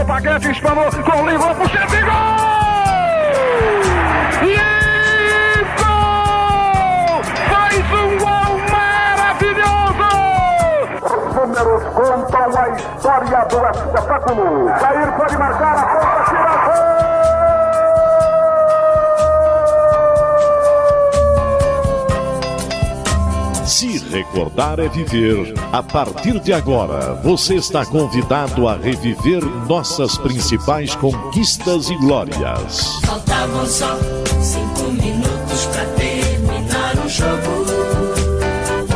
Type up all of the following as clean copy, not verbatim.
o Paquete, espanou, com o livro, puxa de gol! E gol! Faz um gol maravilhoso! Os números contam a história do espetáculo. Jair pode marcar a ponta, tira gol! Se recordar é viver. A partir de agora, você está convidado a reviver nossas principais conquistas e glórias. Faltavam só 5 minutos pra terminar o jogo.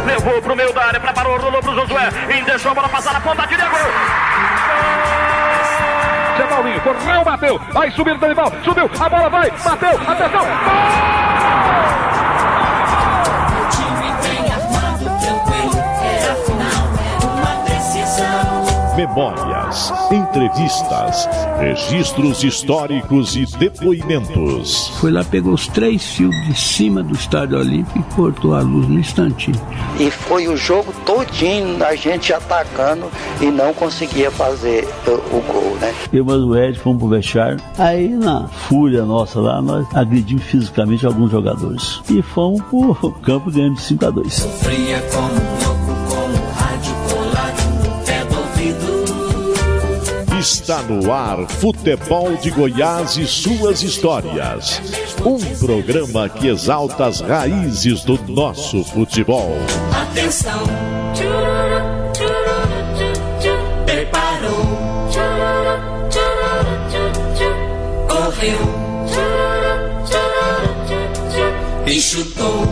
Levou pro meio da área, preparou, rolou pro Josué e deixou a bola passar na ponta, tira gol! Zé Paulinho, correu, bateu, vai subir Danival, subiu, a bola vai, bateu, atenção, gol! Memórias, entrevistas, registros históricos e depoimentos. Foi lá, pegou os 3 fios de cima do Estádio Olímpico e cortou a luz no instantinho. E foi o jogo todinho a gente atacando e não conseguia fazer o gol, né? Eu e o Ed fomos pro vestiário. Aí, na fúria nossa lá, nós agredimos fisicamente alguns jogadores. E fomos pro campo ganhando de 5-2. Sofria como louco, com o rádio colado no pé do ouvido. Está no ar Futebol de Goiás e suas histórias. Um programa que exalta as raízes do nosso futebol. Atenção! Preparou! Correu! E chutou!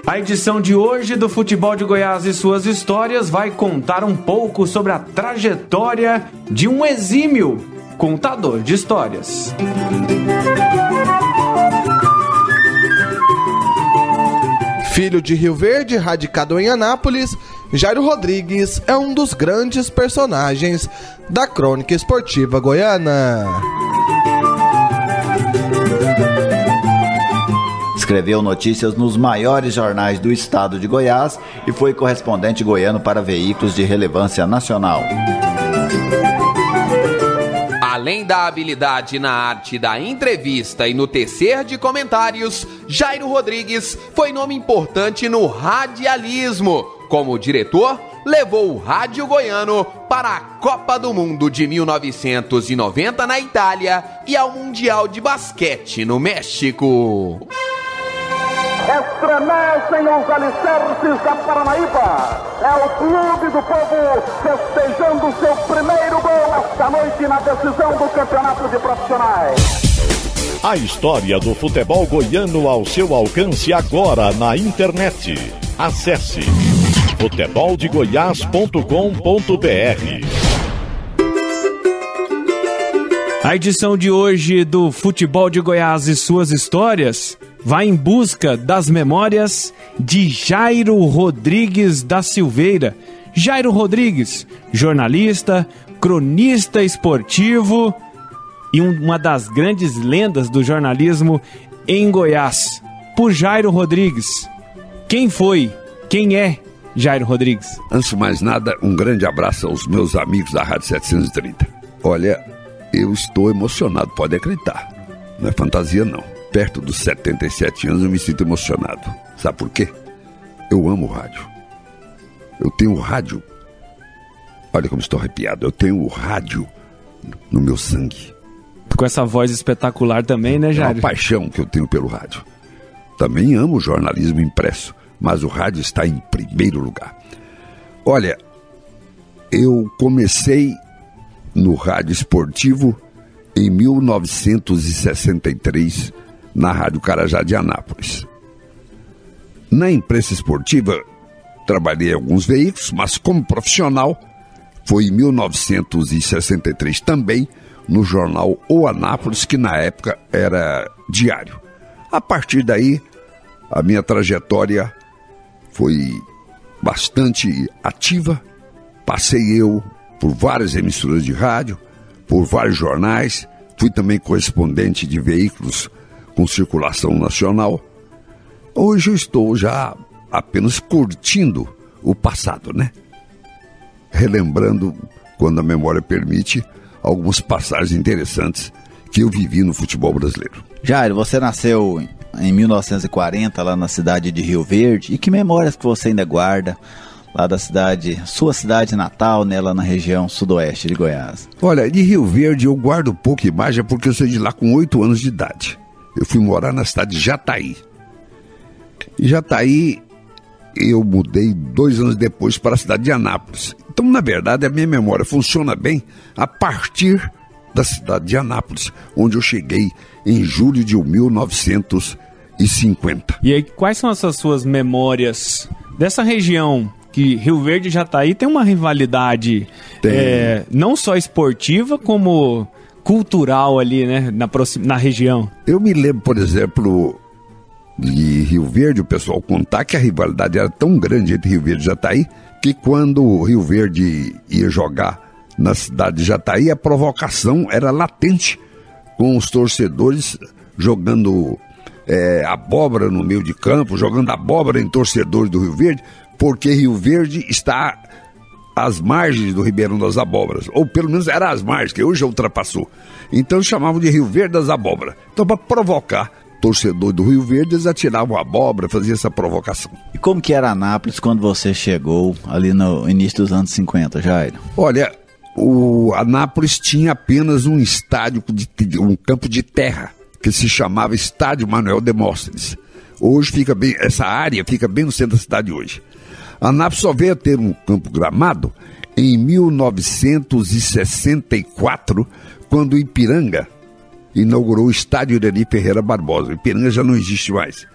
A edição de hoje do Futebol de Goiás e suas histórias vai contar um pouco sobre a trajetória de um exímio contador de histórias. Filho de Rio Verde, radicado em Anápolis, Jairo Rodrigues é um dos grandes personagens da crônica esportiva goiana. Escreveu notícias nos maiores jornais do estado de Goiás e foi correspondente goiano para veículos de relevância nacional. Além da habilidade na arte da entrevista e no tecer de comentários, Jairo Rodrigues foi nome importante no radialismo. Como diretor, levou o rádio goiano para a Copa do Mundo de 1990 na Itália e ao Mundial de Basquete no México. Estremecem os alicerces da Paranaíba. É o clube do povo festejando seu primeiro gol esta noite na decisão do campeonato de profissionais. A história do futebol goiano ao seu alcance agora na internet. Acesse futeboldegoias.com.br. A edição de hoje do Futebol de Goiás e suas histórias vai em busca das memórias de Jairo Rodrigues da Silveira. Jairo Rodrigues, jornalista, cronista esportivo e uma das grandes lendas do jornalismo em Goiás. Por Jairo Rodrigues, quem foi, quem é Jairo Rodrigues? Antes de mais nada, um grande abraço aos meus amigos da Rádio 730. Olha, eu estou emocionado, pode acreditar. Não é fantasia, não. Perto dos 77 anos eu me sinto emocionado. Sabe por quê? Eu amo o rádio. Eu tenho o rádio. Olha como estou arrepiado. Eu tenho o rádio no meu sangue. Com essa voz espetacular também, né, Jairo? É uma paixão que eu tenho pelo rádio. Também amo o jornalismo impresso, mas o rádio está em primeiro lugar. Olha, eu comecei no rádio esportivo em 1963, na Rádio Carajá de Anápolis. Na imprensa esportiva, trabalhei em alguns veículos, mas como profissional, foi em 1963 também, no jornal O Anápolis, que na época era diário. A partir daí, a minha trajetória foi bastante ativa. Passei eu por várias emissoras de rádio, por vários jornais, fui também correspondente de veículos com circulação nacional. Hoje eu estou já apenas curtindo o passado, né? Relembrando, quando a memória permite, algumas passagens interessantes que eu vivi no futebol brasileiro. Jairo, você nasceu em 1940 lá na cidade de Rio Verde. E que memórias que você ainda guarda lá da cidade, sua cidade natal, né, lá na região sudoeste de Goiás? Olha, de Rio Verde eu guardo pouca imagem porque eu saí de lá com 8 anos de idade. Eu fui morar na cidade de Jataí. E Jataí eu mudei 2 anos depois para a cidade de Anápolis. Então, na verdade, a minha memória funciona bem a partir da cidade de Anápolis, onde eu cheguei em julho de 1950. E aí, quais são essas suas memórias dessa região? Que Rio Verde e Jataí tem uma rivalidade não só esportiva, como cultural ali, né, na região. Eu me lembro, por exemplo, de Rio Verde, o pessoal contar que a rivalidade era tão grande entre Rio Verde e Jataí, que quando o Rio Verde ia jogar na cidade de Jataí, a provocação era latente, com os torcedores jogando abóbora no meio de campo, jogando abóbora em torcedores do Rio Verde, porque Rio Verde está às margens do Ribeirão das Abóboras, ou pelo menos era às margens, que hoje já ultrapassou. Então chamavam de Rio Verde das Abóboras. Então, para provocar torcedor do Rio Verde, eles atiravam abóbora, faziam essa provocação. E como que era Anápolis quando você chegou ali no início dos anos 50, Jairo? Olha, o Anápolis tinha apenas um estádio, um campo de terra, que se chamava Estádio Manuel Demóstenes. Hoje fica bem, essa área fica bem no centro da cidade hoje. Anápolis só veio a ter um campo gramado em 1964, quando o Ipiranga inaugurou o estádio Irani Ferreira Barbosa. O Ipiranga já não existe mais.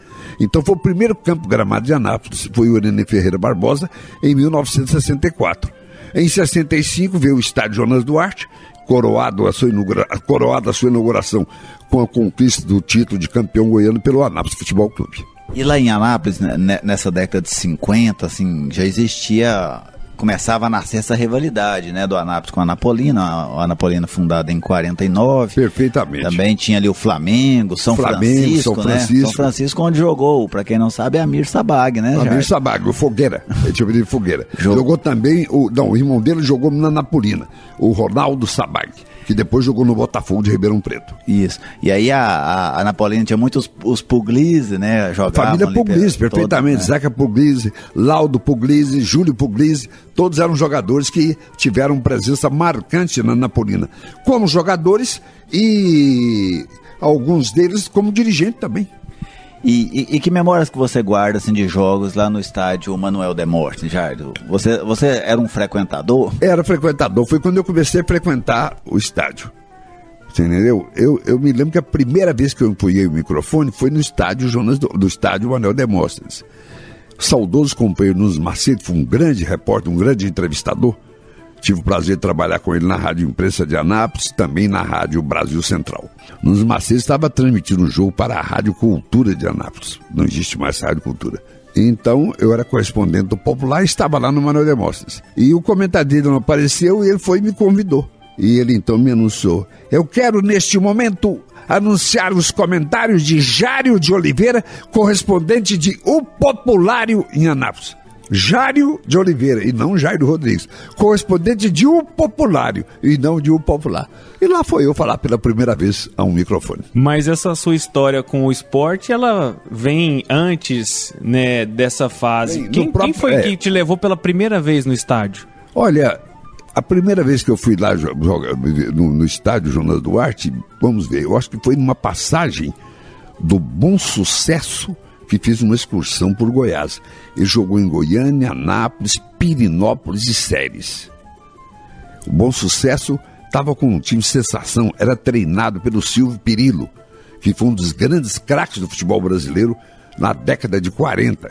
Então foi o primeiro campo gramado de Anápolis, foi o Irani Ferreira Barbosa, em 1964. Em 65 veio o estádio Jonas Duarte, coroado a sua inauguração com a conquista do título de campeão goiano pelo Anápolis Futebol Clube. E lá em Anápolis, nessa década de 50, assim, já existia, começava a nascer essa rivalidade, né, do Anápolis com a Anapolina, o Anapolina fundada em 49. Perfeitamente. Também tinha ali o Flamengo, São Francisco, né? São Francisco, onde jogou, pra quem não sabe, é Amir Sabag, né, Amir Sabag, o Fogueira, ele tinha de Fogueira. Jogou também, o irmão dele jogou na Anapolina, o Ronaldo Sabag, que depois jogou no Botafogo de Ribeirão Preto. Isso. E aí a Anapolina tinha muitos os Puglisi, né? Jogavam. Família Puglisi, perfeitamente. Todo, né? Zeca Puglisi, Laudo Puglisi, Júlio Puglisi, todos eram jogadores que tiveram presença marcante na Anapolina. Como jogadores e alguns deles como dirigente também. E que memórias que você guarda assim, de jogos lá no estádio Manuel Demóstenes, Jairo? Você era um frequentador? Era frequentador, foi quando eu comecei a frequentar o estádio. Você entendeu? Eu me lembro que a primeira vez que eu empunhei o microfone foi no estádio do estádio Manuel Demóstenes. O saudoso companheiro Nunes Macedo foi um grande repórter, um grande entrevistador. Tive o prazer de trabalhar com ele na Rádio Imprensa de Anápolis, também na Rádio Brasil Central. Nunes Macedo estava transmitindo um jogo para a Rádio Cultura de Anápolis. Não existe mais Rádio Cultura. Então, eu era correspondente do Popular e estava lá no Manuel Demóstenes. E o comentário dele não apareceu e ele foi e me convidou. E ele então me anunciou: eu quero neste momento anunciar os comentários de Jário de Oliveira, correspondente de O Populário em Anápolis. Jário de Oliveira, e não Jairo Rodrigues, correspondente de O Populário, e não de O Popular. E lá foi eu falar pela primeira vez a um microfone. Mas essa sua história com o esporte, ela vem antes, né, dessa fase. Quem foi que te levou pela primeira vez no estádio? Olha, a primeira vez que eu fui lá no estádio Jonas Duarte, vamos ver, eu acho que foi numa passagem do Bom Sucesso, que fez uma excursão por Goiás. Ele jogou em Goiânia, Anápolis, Pirinópolis e Séries. O Bom Sucesso estava com um time de sensação, era treinado pelo Silvio Pirillo, que foi um dos grandes craques do futebol brasileiro na década de 40.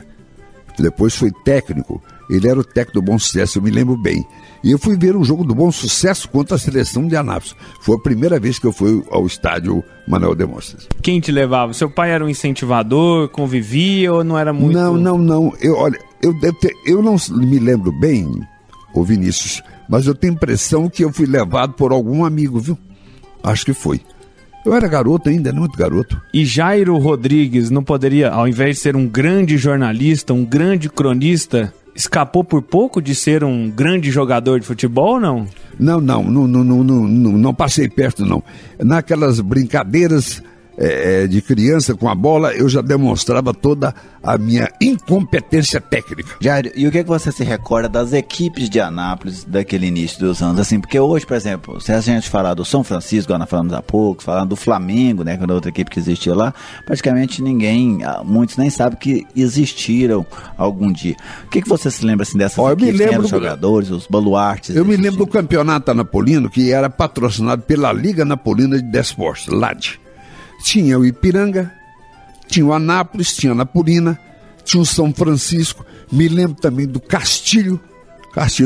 Depois foi técnico Ele era o técnico do Bom Sucesso, eu me lembro bem. E eu fui ver um jogo do Bom Sucesso contra a seleção de Anápolis. Foi a primeira vez que eu fui ao estádio Manuel Demóstenes. Quem te levava? Seu pai era um incentivador, convivia ou não era muito... Não. Eu não me lembro bem, ô Vinícius, mas eu tenho a impressão que eu fui levado por algum amigo, viu? Acho que foi. Eu era garoto ainda, muito garoto. E Jairo Rodrigues não poderia, ao invés de ser um grande jornalista, um grande cronista, escapou por pouco de ser um grande jogador de futebol ou não? Não passei perto, não. Naquelas brincadeiras de criança com a bola, eu já demonstrava toda a minha incompetência técnica. Jairo, e o que você se recorda das equipes de Anápolis daquele início dos anos? Assim, porque hoje, por exemplo, se a gente falar do São Francisco, nós falamos há pouco, falando do Flamengo, né, que era outra equipe que existia lá, praticamente muitos nem sabem que existiram algum dia. O que você se lembra assim dessas equipes? Quem eram os jogadores, os baluartes? Eu me lembro do campeonato anapolino, que era patrocinado pela Liga Napolina de Desportos, LAD. Tinha o Ipiranga, tinha o Anápolis, tinha a Napolina, tinha o São Francisco, me lembro também do Castilho,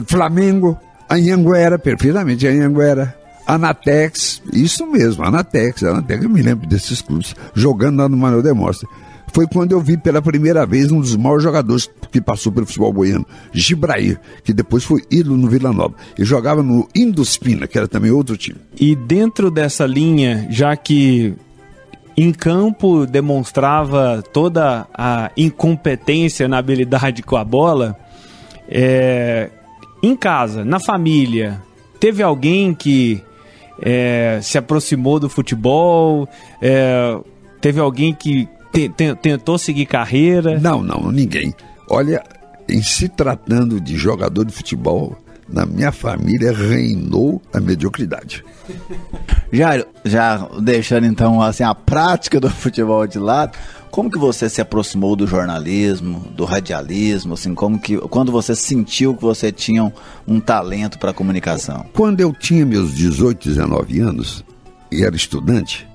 Flamengo, a Anhanguera, perfeitamente, a Anhanguera, Anatex, isso mesmo, Anatex, eu me lembro desses clubes, jogando lá no Manuel Demóstenes. Foi quando eu vi pela primeira vez um dos maiores jogadores que passou pelo futebol goiano, Gibrair, que depois foi ídolo no Vila Nova. Ele jogava no Indospina, que era também outro time. E dentro dessa linha, já que em campo demonstrava toda a incompetência na habilidade com a bola, em casa, na família, teve alguém que se aproximou do futebol? Teve alguém que tentou seguir carreira? Não, ninguém. Olha, em se tratando de jogador de futebol, na minha família reinou a mediocridade. Já deixando então assim a prática do futebol de lado, como que você se aproximou do jornalismo, do radialismo, assim, quando você sentiu que você tinha um talento para a comunicação? Quando eu tinha meus 18, 19 anos e era estudante,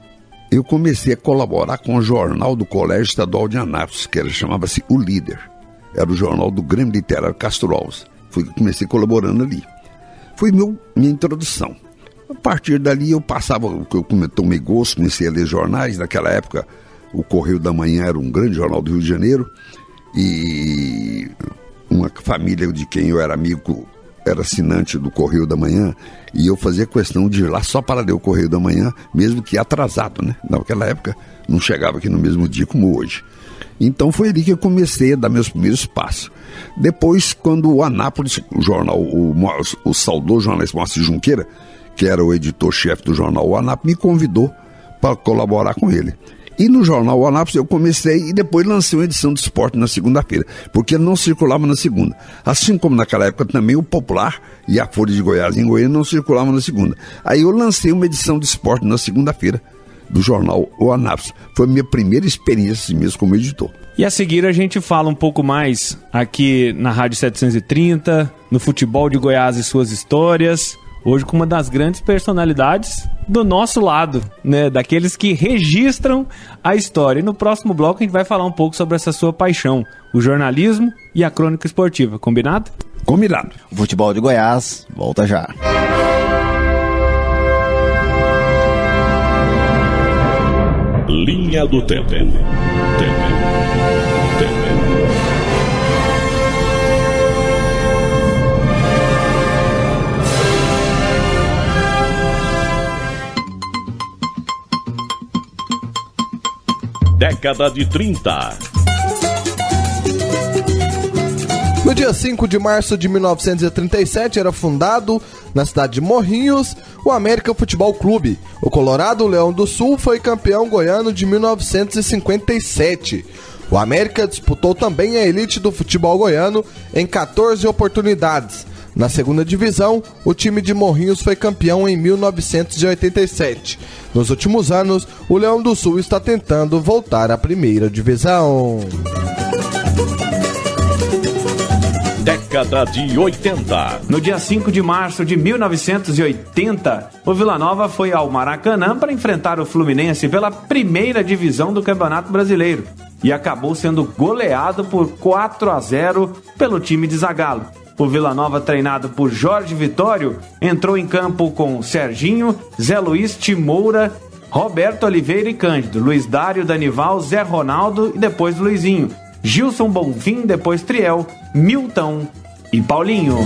eu comecei a colaborar com o jornal do Colégio Estadual de Anápolis, que chamava-se O Líder. Era o jornal do Grêmio Literário Castro Alves. Comecei colaborando ali. Foi minha introdução. A partir dali eu tomei gosto, comecei a ler jornais. Naquela época o Correio da Manhã era um grande jornal do Rio de Janeiro, e uma família de quem eu era amigo era assinante do Correio da Manhã, e eu fazia questão de ir lá só para ler o Correio da Manhã, mesmo que atrasado, né? Naquela época não chegava aqui no mesmo dia como hoje. Então foi ali que eu comecei a dar meus primeiros passos. Depois, quando o Anápolis, o jornal, o saudoso jornalista Moacir Junqueira, que era o editor-chefe do jornal O Anápolis, me convidou para colaborar com ele. E no jornal O Anápolis eu comecei e depois lancei uma edição de esporte na segunda-feira, porque ele não circulava na segunda. Assim como naquela época também o Popular e a Folha de Goiás em Goiânia não circulavam na segunda. Aí eu lancei uma edição de esporte na segunda-feira do jornal O Anápolis. Foi a minha primeira experiência mesmo como editor. E a seguir a gente fala um pouco mais aqui na Rádio 730, no Futebol de Goiás e suas histórias, hoje com uma das grandes personalidades do nosso lado, né? Daqueles que registram a história. E no próximo bloco a gente vai falar um pouco sobre essa sua paixão, o jornalismo e a crônica esportiva. Combinado? Combinado. O Futebol de Goiás volta já. Linha do Tempo. Década de 30. No dia 5 de março de 1937 era fundado, na cidade de Morrinhos, o América Futebol Clube. O Colorado Leão do Sul foi campeão goiano de 1957. O América disputou também a elite do futebol goiano em 14 oportunidades. Na segunda divisão, o time de Morrinhos foi campeão em 1987. Nos últimos anos, o Leão do Sul está tentando voltar à primeira divisão. Década de 80. No dia 5 de março de 1980, o Vila Nova foi ao Maracanã para enfrentar o Fluminense pela primeira divisão do Campeonato Brasileiro. e acabou sendo goleado por 4-0 pelo time de Zagallo. O Vila Nova, treinado por Jorge Vitório, entrou em campo com Serginho, Zé Luiz, Timoura, Roberto Oliveira e Cândido, Luiz Dário, Danival, Zé Ronaldo e depois Luizinho, Gilson Bonfim, depois Triel, Milton e Paulinho.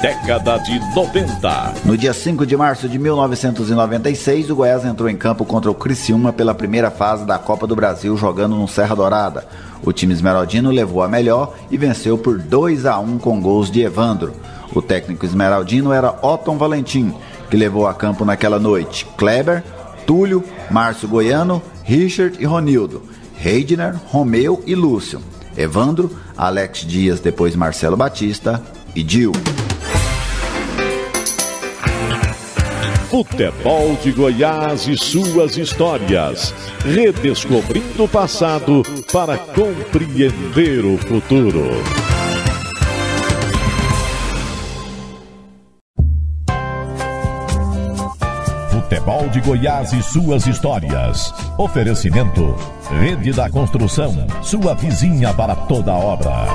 Década de 90. No dia 5 de março de 1996, o Goiás entrou em campo contra o Criciúma pela primeira fase da Copa do Brasil, jogando no Serra Dourada. O time esmeraldino levou a melhor e venceu por 2-1 com gols de Evandro. O técnico esmeraldino era Otton Valentim, que levou a campo naquela noite Kleber, Túlio, Márcio Goiano, Richard e Ronildo, Reidner, Romeu e Lúcio, Evandro, Alex Dias, depois Marcelo Batista e Dil. Futebol de Goiás e suas histórias. Redescobrindo o passado para compreender o futuro. Futebol de Goiás e suas histórias. Oferecimento: Rede da Construção, sua vizinha para toda obra.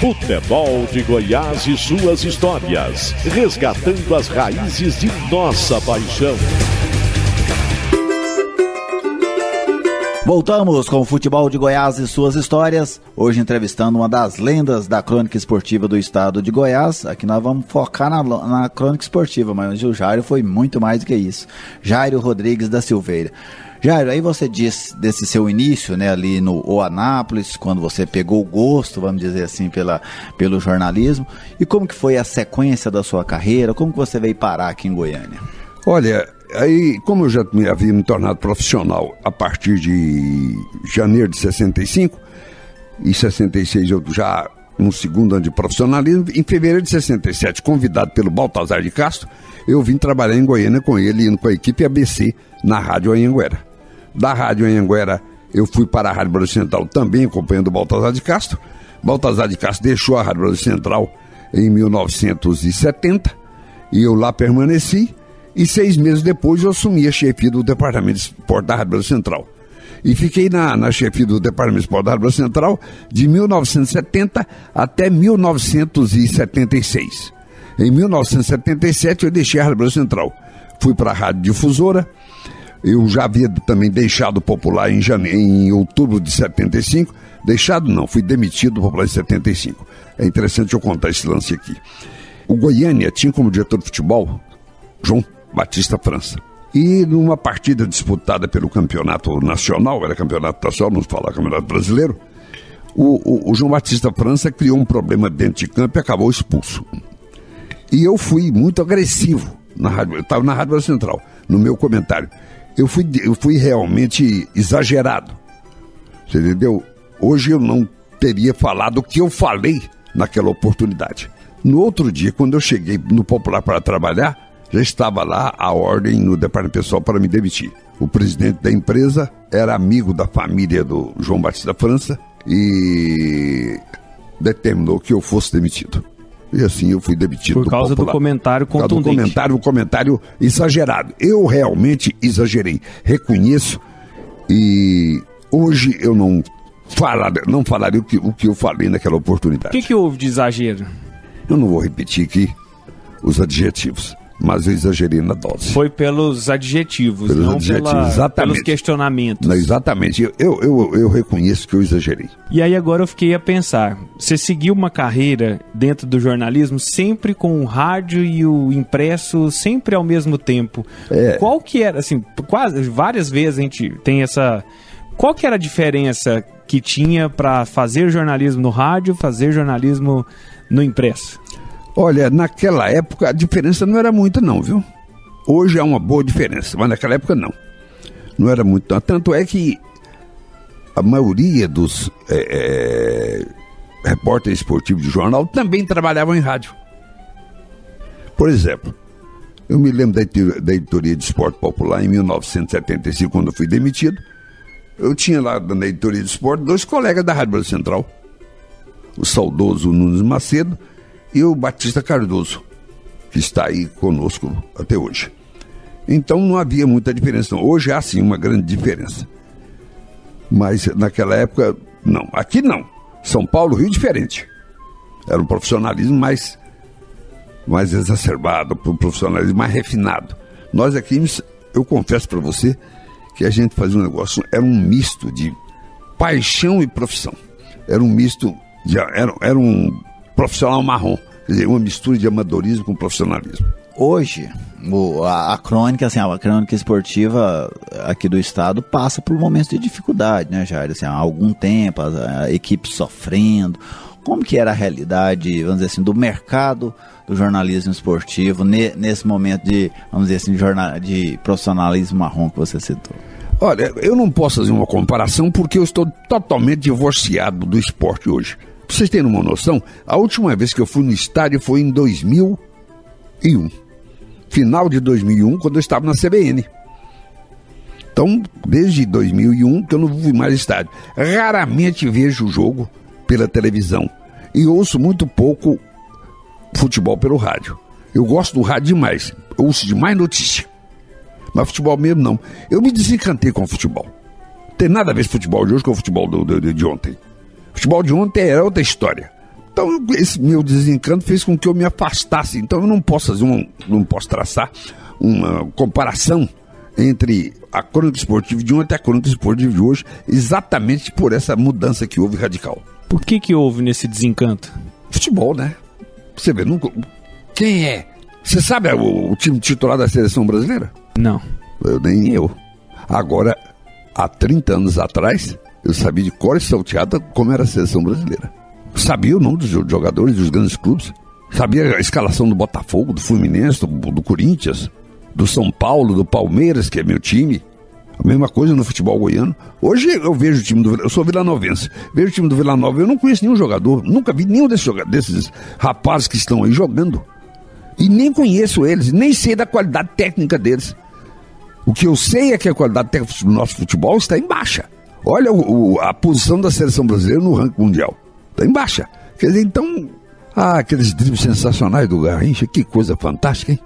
Futebol de Goiás e suas histórias, resgatando as raízes de nossa paixão. Voltamos com o Futebol de Goiás e suas histórias, hoje entrevistando uma das lendas da crônica esportiva do estado de Goiás. Aqui nós vamos focar na crônica esportiva, mas o Jairo foi muito mais do que isso. Jairo Rodrigues da Silveira. Jairo, aí você disse desse seu início, né, ali no O Anápolis, quando você pegou o gosto, vamos dizer assim, pelo jornalismo, e como que foi a sequência da sua carreira, como que você veio parar aqui em Goiânia? Olha, aí como eu já havia me tornado profissional a partir de janeiro de 65, em 66 eu já no segundo ano de profissionalismo, em fevereiro de 67, convidado pelo Baltazar de Castro, eu vim trabalhar em Goiânia com ele, indo com a equipe ABC na Rádio Anhanguera. Da Rádio Anhanguera, eu fui para a Rádio Brasil Central também, acompanhando o Baltazar de Castro. Baltazar de Castro deixou a Rádio Brasil Central em 1970, e eu lá permaneci, e 6 meses depois eu assumi a chefia do Departamento de Esporte da Rádio Brasil Central. E fiquei na chefia do Departamento de Esporte da Rádio Brasil Central de 1970 até 1976. Em 1977 eu deixei a Rádio Brasil Central. Fui para a Rádio Difusora. Eu já havia também deixado o Popular em outubro de 75. Deixado não, fui demitido do Popular em 75. É interessante eu contar esse lance aqui. O Goiânia tinha como diretor de futebol João Batista França. E numa partida disputada pelo campeonato nacional, era campeonato nacional, não falar campeonato brasileiro, o João Batista França criou um problema dentro de campo e acabou expulso. E eu fui muito agressivo na rádio, eu estava na Rádio Brasil Central, no meu comentário. Eu fui realmente exagerado. Você entendeu? Hoje eu não teria falado o que eu falei naquela oportunidade. No outro dia, quando eu cheguei no Popular para trabalhar, já estava lá a ordem no departamento pessoal para me demitir. O presidente da empresa era amigo da família do João Batista França e determinou que eu fosse demitido. E assim eu fui demitido por causa do comentário contundente. Por causa do comentário exagerado. Eu realmente exagerei. Reconheço. E hoje eu não falaria o que eu falei naquela oportunidade. O que houve de exagero? Eu não vou repetir aqui os adjetivos, mas eu exagerei na dose. Foi pelos adjetivos, não pelos questionamentos. Não, exatamente. Eu reconheço que eu exagerei. E aí agora eu fiquei a pensar, você seguiu uma carreira dentro do jornalismo sempre com o rádio e o impresso sempre ao mesmo tempo. Qual que era, assim, quase várias vezes a gente tem essa... Qual que era a diferença que tinha para fazer jornalismo no rádio, fazer jornalismo no impresso? Olha, naquela época a diferença não era muita não, viu? Hoje há uma boa diferença, mas naquela época não. Não era muito não. Tanto é que a maioria dos repórteres esportivos de jornal também trabalhavam em rádio. Por exemplo, eu me lembro da editoria de Esporte Popular em 1975, quando eu fui demitido. Eu tinha lá na editoria de esporte 2 colegas da Rádio Brasil Central. O saudoso Nunes Macedo e o Batista Cardoso, que está aí conosco até hoje. Então não havia muita diferença. Hoje há sim uma grande diferença. Mas naquela época, não. Aqui não. São Paulo, Rio, diferente. Era um profissionalismo mais exacerbado, um profissionalismo mais refinado. Nós aqui, eu confesso para você que a gente fazia um negócio, era um misto de paixão e profissão. Era um misto, era um profissional marrom. Quer dizer, uma mistura de amadorismo com profissionalismo. Hoje, a crônica, assim, a crônica esportiva aqui do estado passa por momentos de dificuldade, né, Jair? Assim, há algum tempo, a equipe sofrendo. Como que era a realidade, vamos dizer assim, do mercado do jornalismo esportivo nesse momento de, vamos dizer assim, de profissionalismo marrom que você citou? Olha, eu não posso fazer uma comparação porque eu estou totalmente divorciado do esporte hoje. Pra vocês terem uma noção, a última vez que eu fui no estádio foi em 2001. Final de 2001, quando eu estava na CBN. Então, desde 2001 que eu não fui mais ao estádio. Raramente vejo o jogo pela televisão e ouço muito pouco futebol pelo rádio. Eu gosto do rádio demais, eu ouço demais notícia, mas futebol mesmo não. Eu me desencantei com o futebol. Não tem nada a ver com o futebol de hoje com o futebol de ontem. O futebol de ontem era outra história. Então esse meu desencanto fez com que eu me afastasse. Então eu não posso traçar uma comparação entre a crônica esportiva de ontem e a crônica esportiva de hoje, exatamente por essa mudança que houve radical. Por que houve nesse desencanto? Futebol, né? Você vê, quem é? Você sabe o time titular da seleção brasileira? Não. Nem eu. Agora, há 30 anos atrás, eu sabia de cor e salteada como era a seleção brasileira. Sabia o nome dos jogadores dos grandes clubes. Sabia a escalação do Botafogo, do Fluminense, do Corinthians, do São Paulo, do Palmeiras, que é meu time. A mesma coisa no futebol goiano. Hoje eu vejo o time do Vila Nova, eu sou vilanovense, vejo o time do Vila Nova, eu não conheço nenhum jogador, nunca vi nenhum desses rapazes que estão aí jogando. E nem conheço eles, nem sei da qualidade técnica deles. O que eu sei é que a qualidade técnica do nosso futebol está em baixa. Olha a posição da seleção brasileira no ranking mundial. Está em baixa. Quer dizer, então, aqueles dribles sensacionais do Garrincha, que coisa fantástica, hein?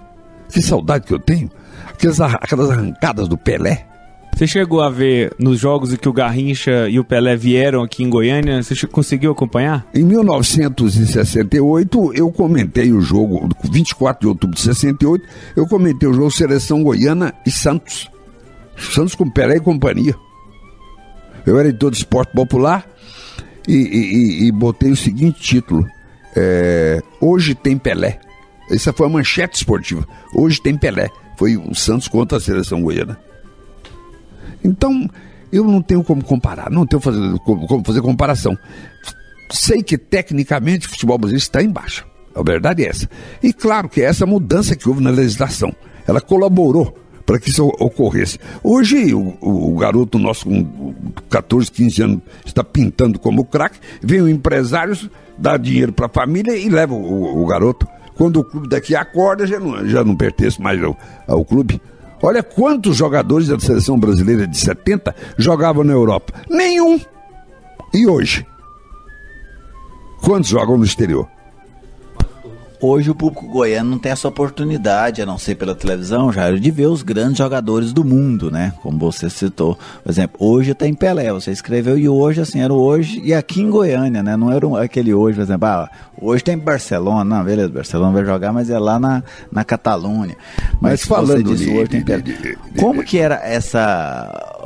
Que saudade que eu tenho. Aquelas arrancadas do Pelé. Você chegou a ver nos jogos em que o Garrincha e o Pelé vieram aqui em Goiânia? Você conseguiu acompanhar? Em 1968, eu comentei o jogo, 24 de outubro de 68, eu comentei o jogo Seleção Goiana e Santos. Santos com Pelé e companhia. Eu era editor de esporte popular e botei o seguinte título: Hoje tem Pelé. Essa foi a manchete esportiva. Hoje tem Pelé. Foi o Santos contra a Seleção Goiana. Então, eu não tenho como comparar, não tenho como fazer comparação. Sei que, tecnicamente, o futebol brasileiro está em baixa. A verdade é essa. E claro que essa mudança que houve na legislação, ela colaborou para que isso ocorresse. Hoje, o garoto nosso com 14, 15 anos está pintando como craque, vem o empresário, dá dinheiro para a família e leva o garoto. Quando o clube daqui acorda, já não pertence mais ao clube. Olha quantos jogadores da seleção brasileira de 70 jogavam na Europa. Nenhum. E hoje? Quantos jogam no exterior? Hoje o público goiano não tem essa oportunidade, a não ser pela televisão, Jair, de ver os grandes jogadores do mundo, né? Como você citou. Por exemplo, hoje tem Pelé, você escreveu, e hoje, assim, era o hoje, e aqui em Goiânia, né? Não era aquele hoje, por exemplo, hoje tem Barcelona, não, beleza, Barcelona vai jogar, mas é lá na Catalunha. Mas falando disso, hoje tem Pelé. Como que era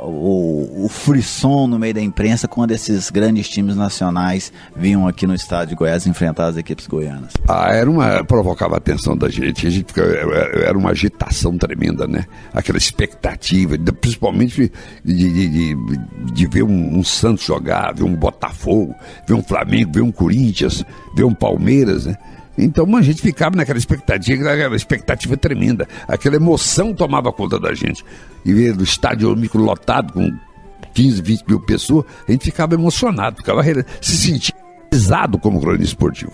o frisson no meio da imprensa quando esses grandes times nacionais vinham aqui no estado de Goiás enfrentar as equipes goianas? Provocava a atenção da gente, era uma agitação tremenda, né? Aquela expectativa, principalmente de ver um Santos jogar, ver um Botafogo, ver um Flamengo, ver um Corinthians, ver um Palmeiras, né? Então a gente ficava naquela expectativa tremenda, aquela emoção tomava conta da gente. E ver o estádio olímpico lotado com 15, 20 mil pessoas, a gente ficava emocionado, se sentia realizado como cronista esportivo.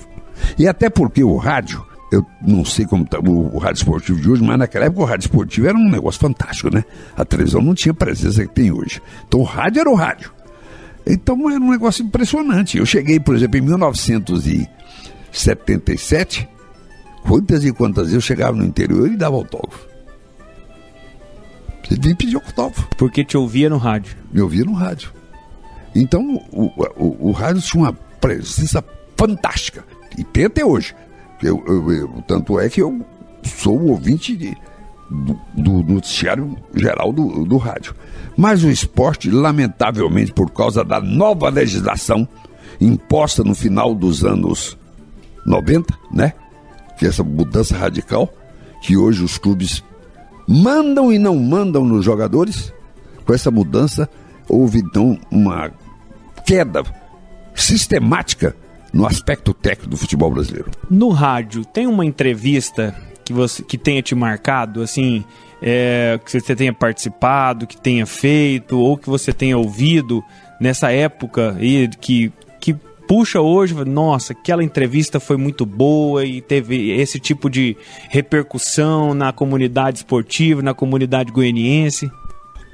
E até porque o rádio, eu não sei como está o rádio esportivo de hoje, mas naquela época o rádio esportivo era um negócio fantástico, né? A televisão não tinha a presença que tem hoje. Então o rádio era o rádio. Então era um negócio impressionante. Eu cheguei, por exemplo, em 1977, quantas e quantas vezes eu chegava no interior e dava autógrafo. Ele vinha pedir autógrafo. Porque te ouvia no rádio. Me ouvia no rádio. Então, o rádio tinha uma presença fantástica. E tem até hoje. Tanto é que eu sou o ouvinte do noticiário geral do rádio. Mas o esporte, lamentavelmente, por causa da nova legislação imposta no final dos anos 90, né? Que essa mudança radical, que hoje os clubes mandam e não mandam nos jogadores. Com essa mudança, houve então uma queda sistemática no aspecto técnico do futebol brasileiro. No rádio, tem uma entrevista que tenha te marcado, assim, que você tenha participado, que tenha feito, ou que você tenha ouvido nessa época e que puxa hoje, nossa, aquela entrevista foi muito boa e teve esse tipo de repercussão na comunidade esportiva, na comunidade goianiense?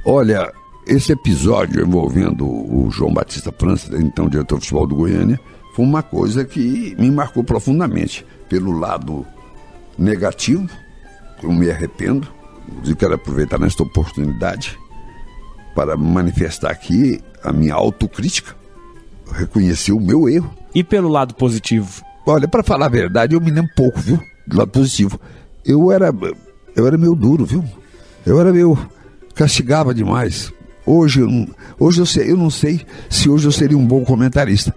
Olha, esse episódio envolvendo o João Batista França, então diretor de futebol do Goiânia, foi uma coisa que me marcou profundamente. Pelo lado negativo, eu me arrependo, eu quero aproveitar nesta oportunidade para manifestar aqui a minha autocrítica, reconhecer o meu erro. E pelo lado positivo? Olha, para falar a verdade, eu me lembro pouco, viu? Do lado positivo. Eu era meio duro, viu? Castigava demais. Hoje eu não sei se hoje eu seria um bom comentarista.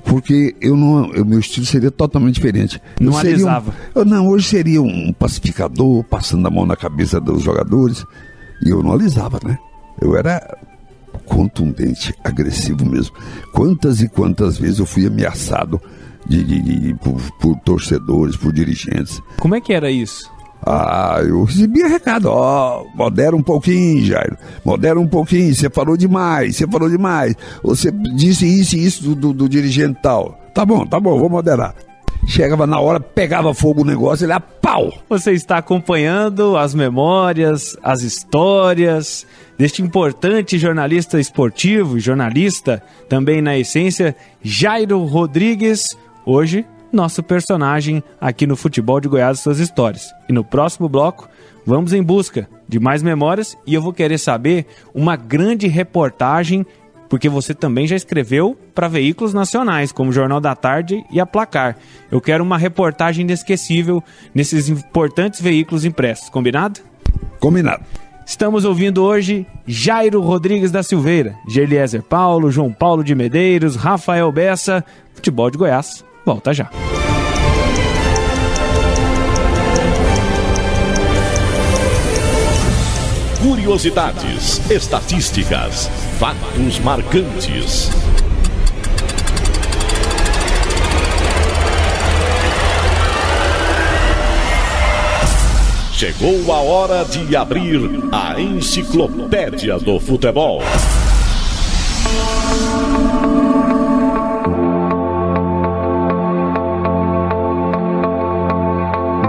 Porque meu estilo seria totalmente diferente. Não alisava? Hoje seria um pacificador, passando a mão na cabeça dos jogadores. E eu não alisava, né? Eu era contundente, agressivo mesmo. Quantas e quantas vezes eu fui ameaçado por torcedores, por dirigentes. Como é que era isso? Eu recebia recado, modera um pouquinho, Jairo, modera um pouquinho, você falou demais, você disse isso e isso do dirigente tal. Tá bom, vou moderar. Chegava na hora, pegava fogo o negócio, ele pau! Você está acompanhando as memórias, as histórias deste importante jornalista esportivo, jornalista também na essência, Jairo Rodrigues, hoje nosso personagem aqui no Futebol de Goiás e suas histórias. E no próximo bloco, vamos em busca de mais memórias e eu vou querer saber uma grande reportagem, porque você também já escreveu para veículos nacionais, como o Jornal da Tarde e a Placar. Eu quero uma reportagem inesquecível nesses importantes veículos impressos. Combinado? Combinado. Estamos ouvindo hoje Jairo Rodrigues da Silveira, Geliezer Paulo, João Paulo de Medeiros, Rafael Bessa. Futebol de Goiás volta já. Curiosidades, estatísticas, fatos marcantes. Chegou a hora de abrir a Enciclopédia do Futebol.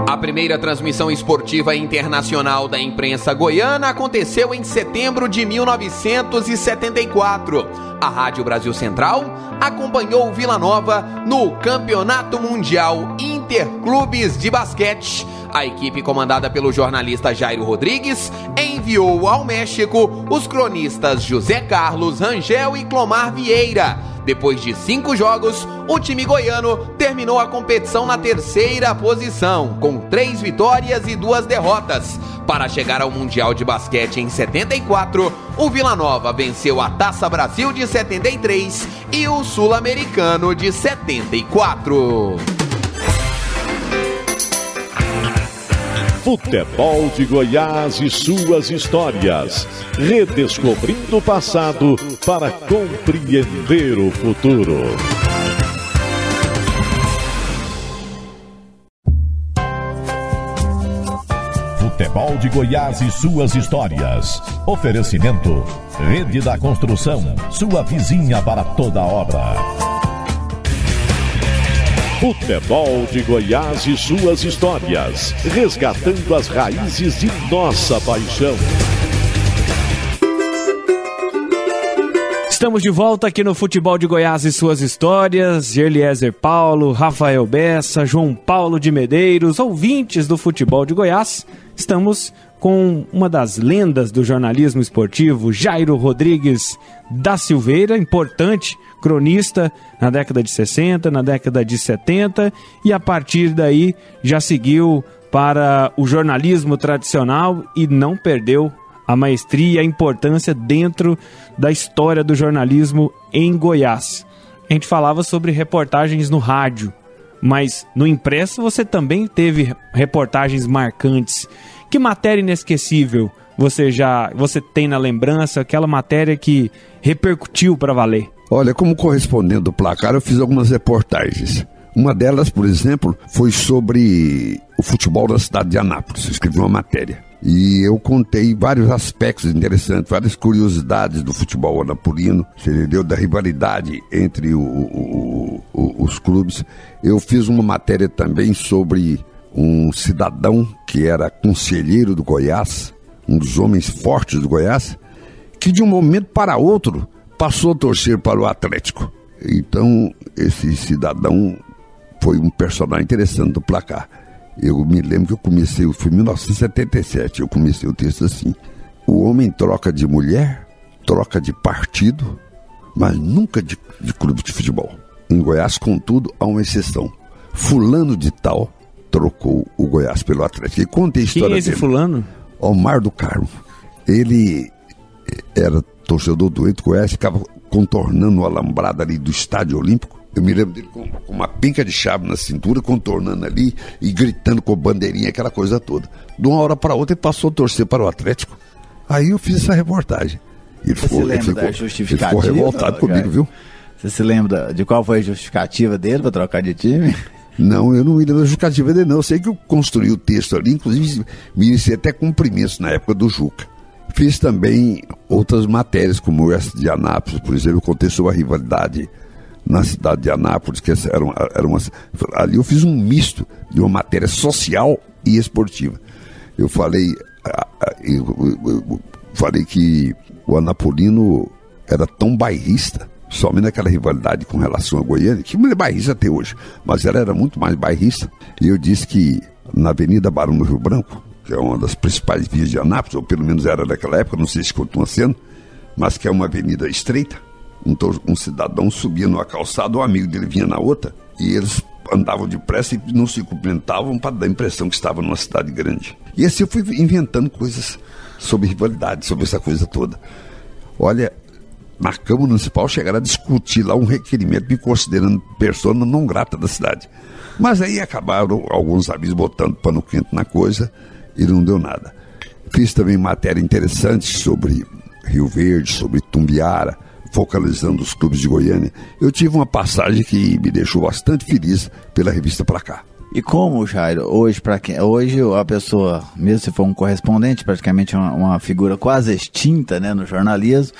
A primeira transmissão esportiva internacional da imprensa goiana aconteceu em setembro de 1974. A Rádio Brasil Central acompanhou o Vila Nova no Campeonato Mundial Interclubes de Basquete. A equipe comandada pelo jornalista Jairo Rodrigues enviou ao México os cronistas José Carlos Rangel e Clomar Vieira. Depois de 5 jogos, o time goiano terminou a competição na 3ª posição, com 3 vitórias e 2 derrotas. Para chegar ao Mundial de Basquete em 74, o Vila Nova venceu a Taça Brasil de 73 e o Sul-Americano de 74. Futebol de Goiás e suas histórias. Redescobrindo o passado para compreender o futuro. Futebol de Goiás e suas histórias. Oferecimento: Rede da Construção, sua vizinha para toda obra. Futebol de Goiás e suas histórias, resgatando as raízes de nossa paixão. Estamos de volta aqui no Futebol de Goiás e suas histórias. Geliezer Paulo, Rafael Bessa, João Paulo de Medeiros, ouvintes do Futebol de Goiás. Estamos com uma das lendas do jornalismo esportivo, Jairo Rodrigues da Silveira, importante cronista na década de 60, na década de 70, e a partir daí já seguiu para o jornalismo tradicional e não perdeu a maestria e a importância dentro da história do jornalismo em Goiás. A gente falava sobre reportagens no rádio, mas no impresso você também teve reportagens marcantes. Que matéria inesquecível você tem na lembrança, aquela matéria que repercutiu para valer? Olha, como correspondente do Placar, eu fiz algumas reportagens. Uma delas, por exemplo, foi sobre o futebol da cidade de Anápolis. Eu escrevi uma matéria. E eu contei vários aspectos interessantes, várias curiosidades do futebol anapolino, você entendeu? Da rivalidade entre os clubes. Eu fiz uma matéria também sobre um cidadão que era conselheiro do Goiás, um dos homens fortes do Goiás, que de um momento para outro passou a torcer para o Atlético. Então, esse cidadão foi um personagem interessante do Placar. Eu me lembro que foi em 1977, eu comecei o texto assim: o homem troca de mulher, troca de partido, mas nunca de clube de futebol. Em Goiás, contudo, há uma exceção. Fulano de tal trocou o Goiás pelo Atlético. E contei a história dele. Quem é esse fulano? Omar do Carmo. Ele era torcedor do Goiás, ficava contornando o alambrado ali do Estádio Olímpico. Eu me lembro dele com uma pinca de chave na cintura, contornando ali e gritando com bandeirinha, aquela coisa toda. De uma hora para outra ele passou a torcer para o Atlético. Aí eu fiz essa reportagem. Você lembra da justificativa? Ele ficou revoltado comigo, viu? Você se lembra de qual foi a justificativa dele para trocar de time? Não, eu não me lembro da justificativa dele, não. Eu sei que eu construí o texto ali, inclusive me iniciei até cumprimentos na época do Juca. Fiz também outras matérias, como essa de Anápolis, por exemplo. Eu contei sobre a rivalidade na cidade de Anápolis, que ali eu fiz um misto de uma matéria social e esportiva. Eu falei que o anapolino era tão bairrista, somente naquela rivalidade com relação a Goiânia, que é bairrista até hoje, mas ela era muito mais bairrista. E eu disse que na Avenida Barão do Rio Branco, que é uma das principais vias de Anápolis, ou pelo menos era naquela época, não sei se continua sendo, mas que é uma avenida estreita, um cidadão subia numa calçada, um amigo dele vinha na outra, e eles andavam depressa e não se cumprimentavam para dar a impressão que estavam numa cidade grande. E assim eu fui inventando coisas sobre rivalidade, sobre essa coisa toda. Olha, na Câmara Municipal chegaram a discutir lá um requerimento me considerando persona não grata da cidade. Mas aí acabaram alguns amigos botando pano quente na coisa e não deu nada. Fiz também matéria interessante sobre Rio Verde, sobre Tumbiara, focalizando os clubes de Goiânia. Eu tive uma passagem que me deixou bastante feliz pela revista Placar. E como, Jairo, hoje a pessoa, mesmo se for um correspondente, praticamente uma figura quase extinta, né, no jornalismo,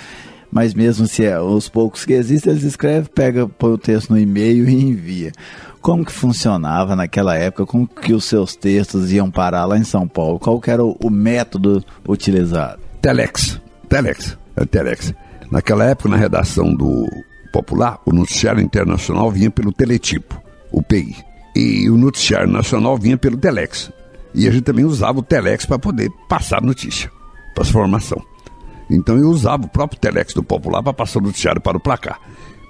mas mesmo se os poucos que existem, eles escrevem, põe o texto no e-mail e envia. Como que funcionava naquela época? Como que os seus textos iam parar lá em São Paulo? Qual que era o método utilizado? Telex. Naquela época, na redação do Popular, o noticiário internacional vinha pelo Teletipo, o PI. E o noticiário nacional vinha pelo Telex. E a gente também usava o Telex para poder passar a notícia, para a informação. Então eu usava o próprio Telex do Popular para passar o noticiário para o Placar.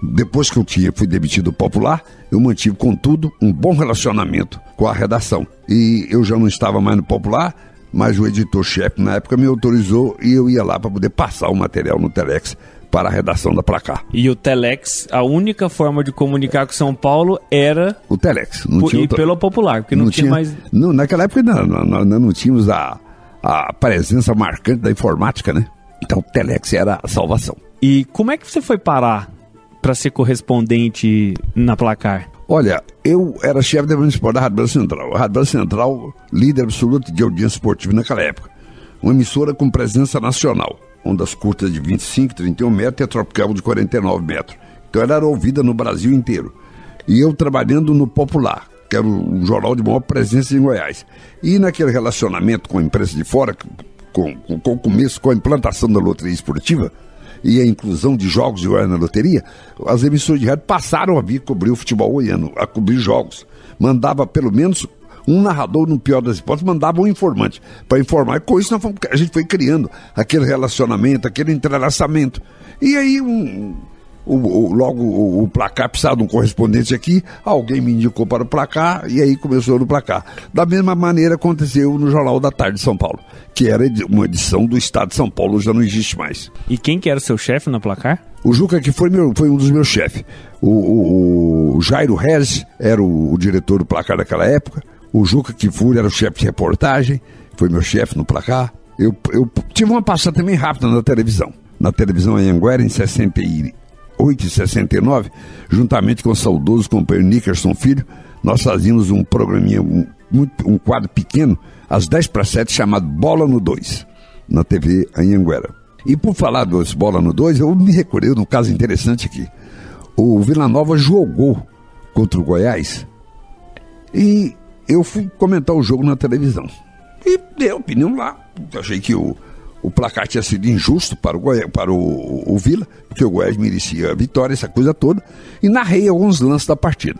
Depois que eu fui demitido do Popular, eu mantive, contudo, um bom relacionamento com a redação. E eu já não estava mais no Popular, mas o editor-chefe na época me autorizou e eu ia lá para poder passar o material no Telex para a redação da Placar. E o Telex, a única forma de comunicar com São Paulo era o Telex. Pelo Popular, porque não tinha mais... Não, naquela época nós não tínhamos a presença marcante da informática, né? Então o Telex era a salvação. E como é que você foi parar para ser correspondente na Placar? Olha, eu era chefe da municipal da Rádio Brasil Central. A Rádio Brasil Central, líder absoluto de audiência esportiva naquela época. Uma emissora com presença nacional. Ondas curtas de 25, 31 metros e a tropical de 49 metros. Então ela era ouvida no Brasil inteiro. E eu trabalhando no Popular, que era o jornal de maior presença em Goiás. E naquele relacionamento com a imprensa de fora, com o começo, com a implantação da loteria esportiva e a inclusão de jogos de Goiânia na loteria, as emissoras de rádio passaram a vir cobrir o futebol goiano, a cobrir jogos. Mandava pelo menos Um narrador, no pior das hipóteses, mandava um informante para informar. E com isso a gente foi criando aquele relacionamento, aquele entrelaçamento. E aí logo o placar precisava de um correspondente aqui, alguém me indicou para o placar e aí começou no placar. Da mesma maneira aconteceu no Jornal da Tarde de São Paulo, que era uma edição do Estado de São Paulo, já não existe mais. E quem que era o seu chefe no placar? O Juca, que foi um dos meus chefes. O Jairo Rez era o diretor do placar daquela época. O Juca Kifuri era o chefe de reportagem, foi meu chefe no placar. Eu tive uma passada também rápida na televisão. Na televisão Anhanguera, em 68 e 69, juntamente com o saudoso companheiro Nickerson Filho, nós fazíamos um programinha, um quadro pequeno, às 10:07, chamado Bola no 2, na TV Anhanguera. E por falar desse Bola no 2, eu me recordei de um caso interessante aqui. O Vila Nova jogou contra o Goiás e eu fui comentar o jogo na televisão. E dei a opinião lá. Eu achei que o placar tinha sido injusto para o Vila, porque o Goiás merecia a vitória, essa coisa toda, e narrei alguns lances da partida.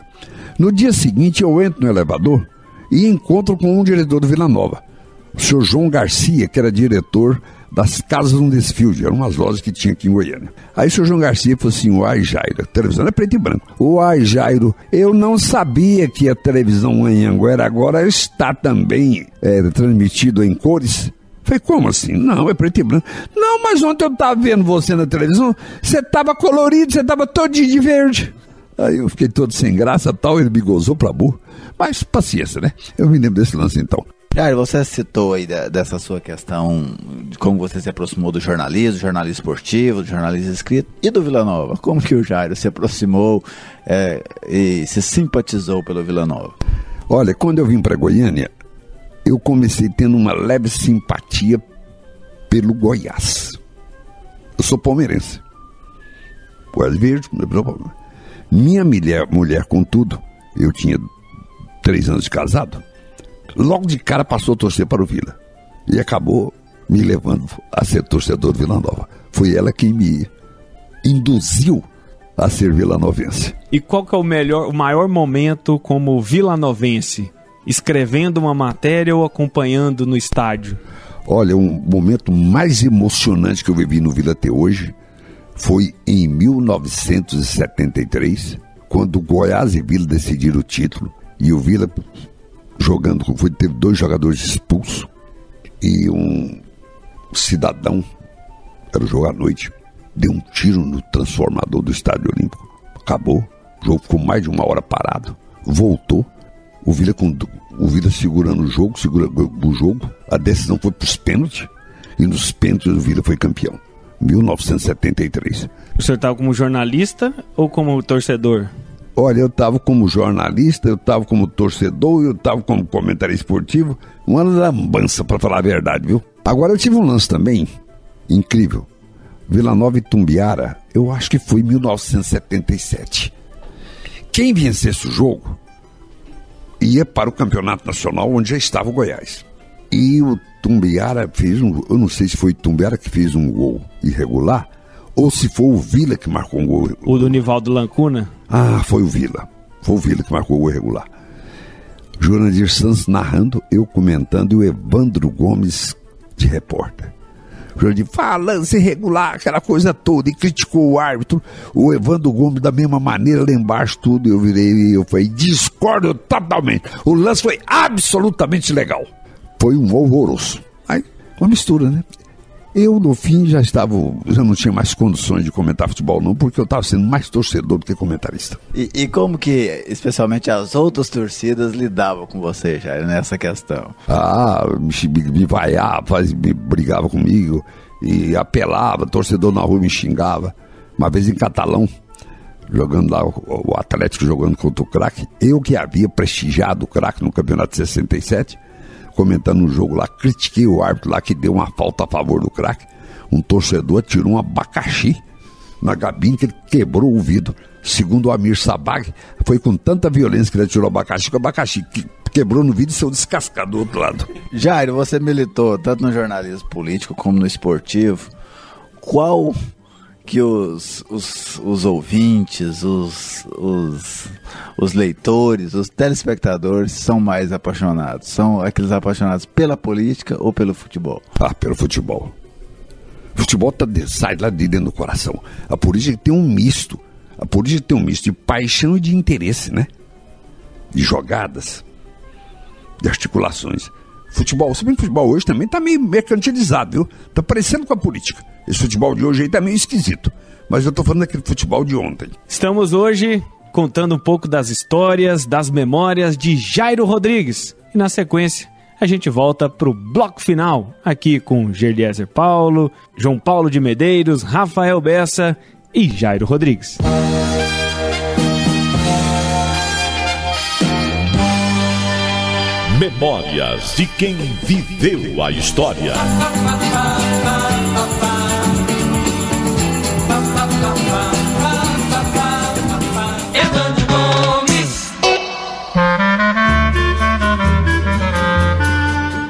No dia seguinte, eu entro no elevador e encontro com um diretor do Vila Nova, o senhor João Garcia, que era diretor das Casas Undesfield, eram umas lojas que tinha aqui em Goiânia. Aí o senhor João Garcia falou assim: uai, Jairo, a televisão é preto e branco. Uai, Jairo, eu não sabia que a televisão em Anhanguera agora está também transmitido em cores. Falei, como assim? Não, é preto e branco. Não, mas ontem eu estava vendo você na televisão, você estava colorido, você estava todinho de verde. Aí eu fiquei todo sem graça e tal, ele me gozou pra burro. Mas paciência, né? Eu me lembro desse lance então. Jairo, você citou aí dessa sua questão de como você se aproximou do jornalismo esportivo, do jornalismo escrito e do Vila Nova. Como que o Jairo se aproximou e se simpatizou pelo Vila Nova? Olha, quando eu vim para Goiânia, eu comecei tendo uma leve simpatia pelo Goiás. Eu sou palmeirense. Goiás Verde, minha mulher, contudo, eu tinha 3 anos de casado, logo de cara passou a torcer para o Vila. E acabou me levando a ser torcedor do Vila Nova. Foi ela quem me induziu a ser vilanovense. E qual que é o maior momento como vilanovense? Escrevendo uma matéria ou acompanhando no estádio? Olha, um momento mais emocionante que eu vivi no Vila até hoje foi em 1973, quando o Goiás e Vila decidiram o título. E o Vila jogando, teve 2 jogadores expulsos e um cidadão, era o jogo à noite, deu um tiro no transformador do Estádio Olímpico. Acabou, o jogo ficou mais de 1 hora parado, voltou, o Vila segurando o jogo, a decisão foi para os pênaltis e nos pênaltis o Vila foi campeão, 1973. O senhor estava como jornalista ou como torcedor? Olha, eu estava como jornalista, eu estava como torcedor, eu estava como comentarista esportivo, uma lambança, para falar a verdade, viu? Agora eu tive um lance também, incrível, Vila Nova e Tumbiara, eu acho que foi em 1977. Quem vencesse o jogo ia para o campeonato nacional, onde já estava o Goiás. E o Tumbiara fez eu não sei se foi o Tumbiara que fez um gol irregular, ou se foi o Vila que marcou um gol. O do Nivaldo Lancuna? Ah, foi o Vila. Foi o Vila que marcou o gol irregular. Jurandir Santos narrando, eu comentando e o Evandro Gomes de repórter. Jurandir falando irregular, aquela coisa toda, e criticou o árbitro. O Evandro Gomes da mesma maneira, lá embaixo tudo. Eu virei e eu falei, discordo totalmente. O lance foi absolutamente legal. Foi um horroroso. Aí, uma mistura, né? Eu, no fim, já não tinha mais condições de comentar futebol, não, porque eu estava sendo mais torcedor do que comentarista. E como que, especialmente, as outras torcidas lidavam com você, Jair, nessa questão? Me vaiava, brigava comigo, e apelava, torcedor na rua me xingava. Uma vez em Catalão, jogando lá, o Atlético jogando contra o Craque, eu que havia prestigiado o Craque no campeonato de 67, comentando um jogo lá, critiquei o árbitro lá que deu uma falta a favor do Craque. Um torcedor atirou um abacaxi na cabine que ele quebrou o vidro. Segundo o Amir Sabag, foi com tanta violência que ele atirou o abacaxi que o abacaxi quebrou no vidro e saiu descascado do outro lado. Jairo, você militou tanto no jornalismo político como no esportivo. Qual que os ouvintes, os leitores, os telespectadores são mais apaixonados? São aqueles apaixonados pela política ou pelo futebol? Pelo futebol. O futebol sai lá de dentro do coração. A política tem um misto. A política tem um misto de paixão e de interesse, né? De jogadas, de articulações. Futebol, se bem que o futebol hoje também tá meio mercantilizado, viu? Tá parecendo com a política. Esse futebol de hoje aí tá meio esquisito. Mas eu tô falando daquele futebol de ontem. Estamos hoje contando um pouco das histórias, das memórias de Jairo Rodrigues. E na sequência, a gente volta pro bloco final, aqui com Gerliezer Paulo, João Paulo de Medeiros, Rafael Bessa e Jairo Rodrigues. Memórias de quem viveu a história. Evandro Gomes.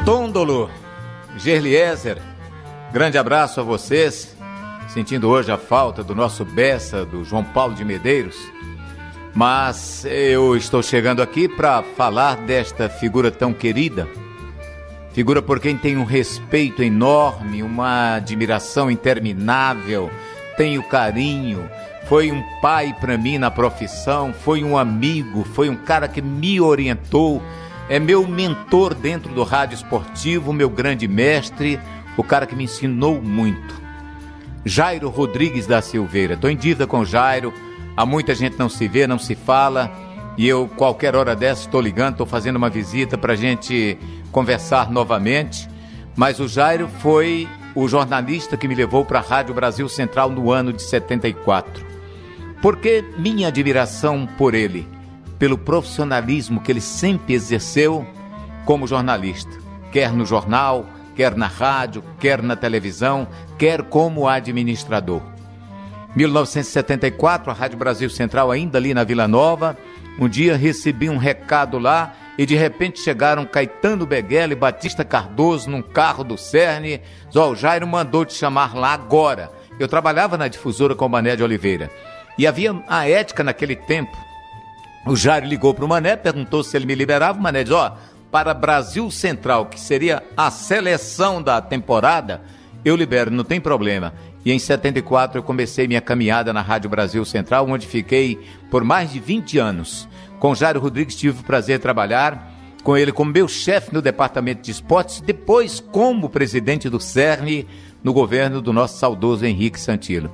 Tondolo, Gerliezer, grande abraço a vocês. Sentindo hoje a falta do nosso Bessa, do João Paulo de Medeiros. Mas eu estou chegando aqui para falar desta figura tão querida, figura por quem tenho um respeito enorme, uma admiração interminável, tenho carinho, foi um pai para mim na profissão, foi um amigo, foi um cara que me orientou, é meu mentor dentro do rádio esportivo, meu grande mestre, o cara que me ensinou muito. Jairo Rodrigues da Silveira, estou em dívida com o Jairo. Há muita gente não se vê, não se fala, e eu, qualquer hora dessa, estou ligando, estou fazendo uma visita para a gente conversar novamente. Mas o Jairo foi o jornalista que me levou para a Rádio Brasil Central no ano de 74. Por que minha admiração por ele? Pelo profissionalismo que ele sempre exerceu como jornalista, quer no jornal, quer na rádio, quer na televisão, quer como administrador. 1974, a Rádio Brasil Central ainda ali na Vila Nova, um dia recebi um recado lá e de repente chegaram Caetano Beguela e Batista Cardoso num carro do Cerne. O Jairo mandou te chamar lá agora. Eu trabalhava na difusora com o Mané de Oliveira e havia a ética naquele tempo. O Jairo ligou para o Mané, perguntou se ele me liberava. O Mané disse, para Brasil Central, que seria a seleção da temporada, eu libero, não tem problema. E em 74 eu comecei minha caminhada na Rádio Brasil Central, onde fiquei por mais de 20 anos. Com Jairo Rodrigues tive o prazer de trabalhar com ele como meu chefe no departamento de esportes, depois como presidente do CERN no governo do nosso saudoso Henrique Santilo.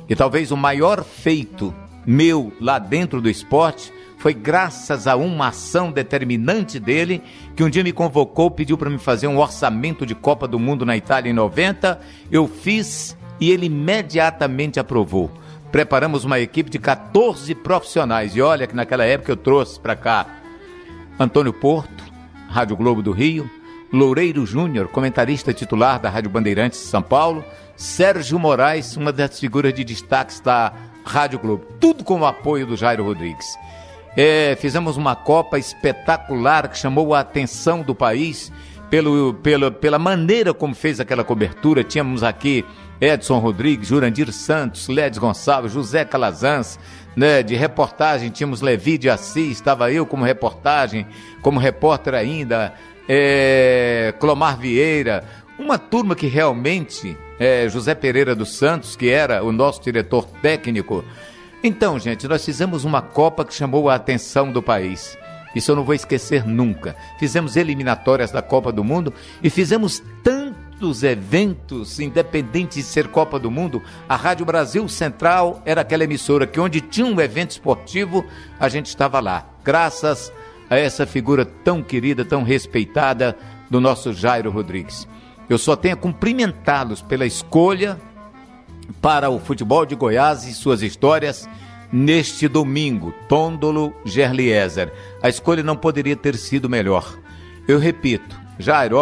E talvez o maior feito meu lá dentro do esporte foi graças a uma ação determinante dele, que um dia me convocou, pediu para me fazer um orçamento de Copa do Mundo na Itália em 90, eu fiz e ele imediatamente aprovou. Preparamos uma equipe de 14 profissionais, e olha que naquela época eu trouxe para cá Antônio Porto, Rádio Globo do Rio, Loureiro Júnior, comentarista titular da Rádio Bandeirantes de São Paulo, Sérgio Moraes, uma das figuras de destaques da Rádio Globo, tudo com o apoio do Jairo Rodrigues. Fizemos uma Copa espetacular que chamou a atenção do país pela maneira como fez aquela cobertura. Tínhamos aqui Edson Rodrigues, Jurandir Santos, Ledes Gonçalves, José Calazans, né? De reportagem tínhamos Levi de Assis, estava eu como repórter ainda, Clomar Vieira, uma turma que realmente, José Pereira dos Santos, que era o nosso diretor técnico. Então, gente, nós fizemos uma Copa que chamou a atenção do país. Isso eu não vou esquecer nunca. Fizemos eliminatórias da Copa do Mundo e fizemos tantos eventos, independente de ser Copa do Mundo. A Rádio Brasil Central era aquela emissora que onde tinha um evento esportivo, a gente estava lá. Graças a essa figura tão querida, tão respeitada do nosso Jairo Rodrigues. Eu só tenho a cumprimentá-los pela escolha para o futebol de Goiás e suas histórias neste domingo, Tondolo Gerliezer. A escolha não poderia ter sido melhor. Eu repito, Jairo,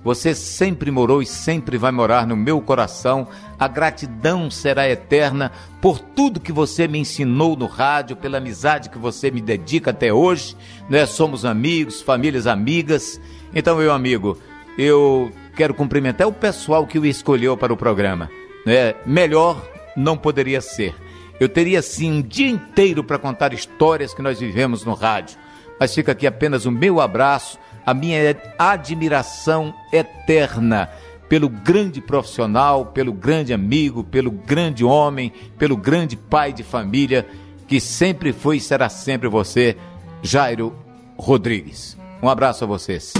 você sempre morou e sempre vai morar no meu coração. A gratidão será eterna por tudo que você me ensinou no rádio, pela amizade que você me dedica até hoje. Nós somos amigos, famílias amigas. Então, meu amigo, eu quero cumprimentar o pessoal que o escolheu para o programa. Melhor não poderia ser. Eu teria sim um dia inteiro para contar histórias que nós vivemos no rádio. Mas fica aqui apenas o meu abraço, a minha admiração eterna pelo grande profissional, pelo grande amigo, pelo grande homem, pelo grande pai de família, que sempre foi e será sempre você, Jairo Rodrigues. Um abraço a vocês.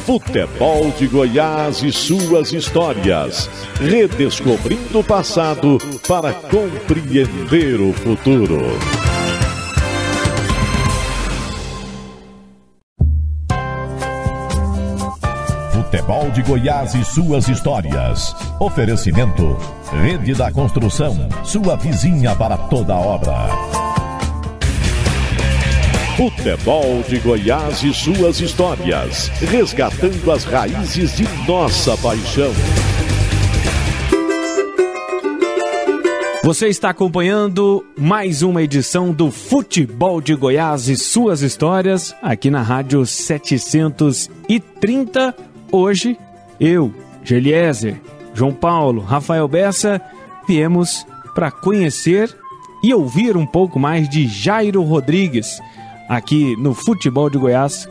Futebol de Goiás e suas histórias. Redescobrindo o passado para compreender o futuro. Futebol de Goiás e suas histórias. Oferecimento: Rede da Construção, sua vizinha para toda obra. Futebol de Goiás e suas histórias, resgatando as raízes de nossa paixão. Você está acompanhando mais uma edição do Futebol de Goiás e suas histórias, aqui na Rádio 730. Hoje, eu, Geliezer, João Paulo, Rafael Bessa, viemos para conhecer e ouvir um pouco mais de Jairo Rodrigues, aqui no Futebol de Goiás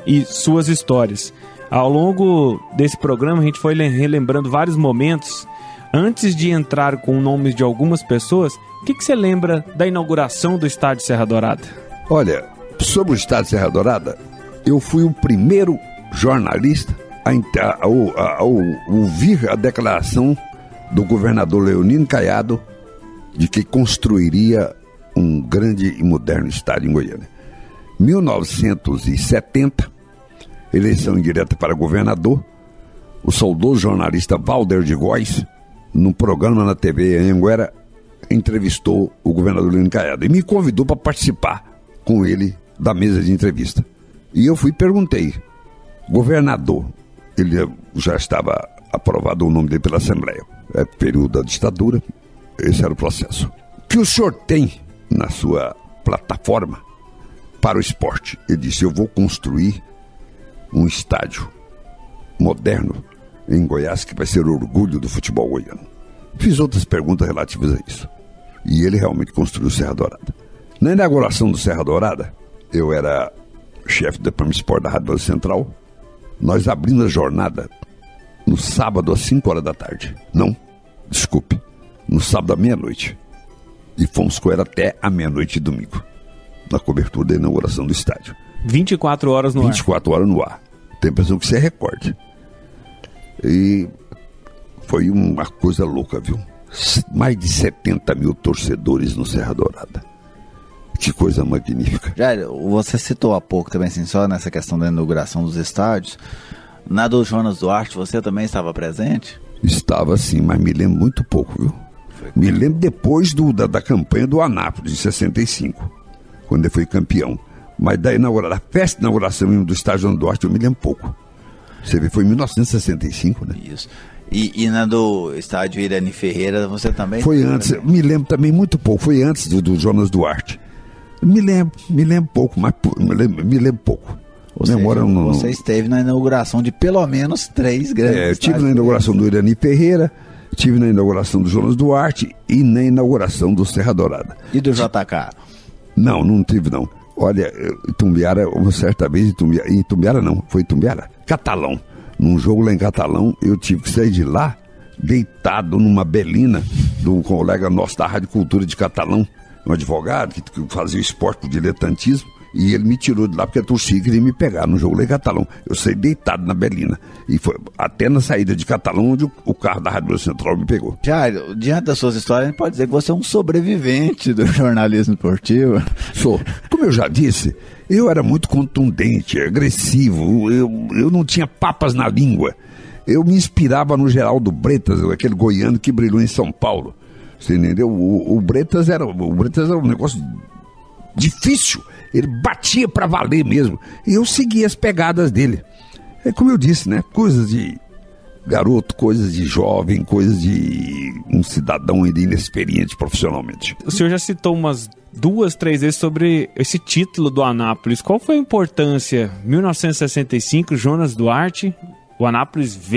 e suas histórias. Ao longo desse programa a gente foi relembrando vários momentos. Antes de entrar com nomes de algumas pessoas, o que você lembra da inauguração do Estádio Serra Dourada? Olha, sobre o Estádio Serra Dourada, eu fui o primeiro jornalista a ouvir a declaração do governador Leonino Caiado de que construiria um grande e moderno estádio em Goiânia. 1970, eleição indireta para governador, o saudoso jornalista Valder de Góes, num programa na TV Anhanguera, entrevistou o governador Leonino Caiado e me convidou para participar com ele da mesa de entrevista. E eu fui e perguntei: governador, ele já estava aprovado o nome dele pela Assembleia, é período da ditadura, esse era o processo. O que o senhor tem na sua plataforma para o esporte? Ele disse: eu vou construir um estádio moderno em Goiás que vai ser o orgulho do futebol goiano. Fiz outras perguntas relativas a isso. E ele realmente construiu o Serra Dourada. Na inauguração do Serra Dourada, eu era chefe do Departamento de Esporte da Rádio Central. Nós abrimos a jornada no sábado às 5 horas da tarde. Não, desculpe, no sábado à meia-noite. E fomos com ela até a meia-noite de domingo, na cobertura da inauguração do estádio. 24 horas no ar. 24 horas no ar. Tenho a impressão que isso é recorde. E foi uma coisa louca, viu? Mais de 70 mil torcedores no Serra Dourada. Que coisa magnífica. Jairo, você citou há pouco também, assim, só nessa questão da inauguração dos estádios. Na do Jonas Duarte, você também estava presente? Estava sim, mas me lembro muito pouco, viu? Me lembro depois da campanha do Anápolis, de 65, quando ele foi campeão. Mas da festa de inauguração do estádio Jonas Duarte, eu me lembro pouco. Você vê, foi em 1965, né? Isso. E na do estádio Irani Ferreira, você também? Foi antes, me lembro também muito pouco, foi antes do Jonas Duarte. Me lembro pouco, mas me lembro pouco. Você esteve na inauguração de pelo menos 3 grandes eu tive na inauguração do Irani Ferreira, tive na inauguração do Jonas Duarte e na inauguração do Serra Dourada. E do JK? Não tive não. Olha, Itumbiara, uma certa vez, foi Itumbiara? Catalão. Num jogo lá em Catalão, eu tive que sair de lá, deitado numa belina de um colega nosso da Rádio Cultura de Catalão, um advogado que fazia esporte por diletantismo, e ele me tirou de lá porque a torcida queria me pegar no jogo lá em Catalão. Eu saí deitado na belina. E foi até na saída de Catalão onde o carro da Rádio Central me pegou. Jairo, diante das suas histórias, a gente pode dizer que você é um sobrevivente do jornalismo esportivo. Sou. Como eu já disse, eu era muito contundente, agressivo, eu não tinha papas na língua. Eu me inspirava no Geraldo Bretas, aquele goiano que brilhou em São Paulo. Você entendeu? O Bretas era um negócio difícil. Ele batia pra valer mesmo. E eu seguia as pegadas dele. É como eu disse, né? Coisas de garoto, coisas de jovem, coisas de um cidadão ainda inexperiente profissionalmente. O senhor já citou umas 2, 3 vezes sobre esse título do Anápolis. Qual foi a importância? 1965, Jonas Duarte,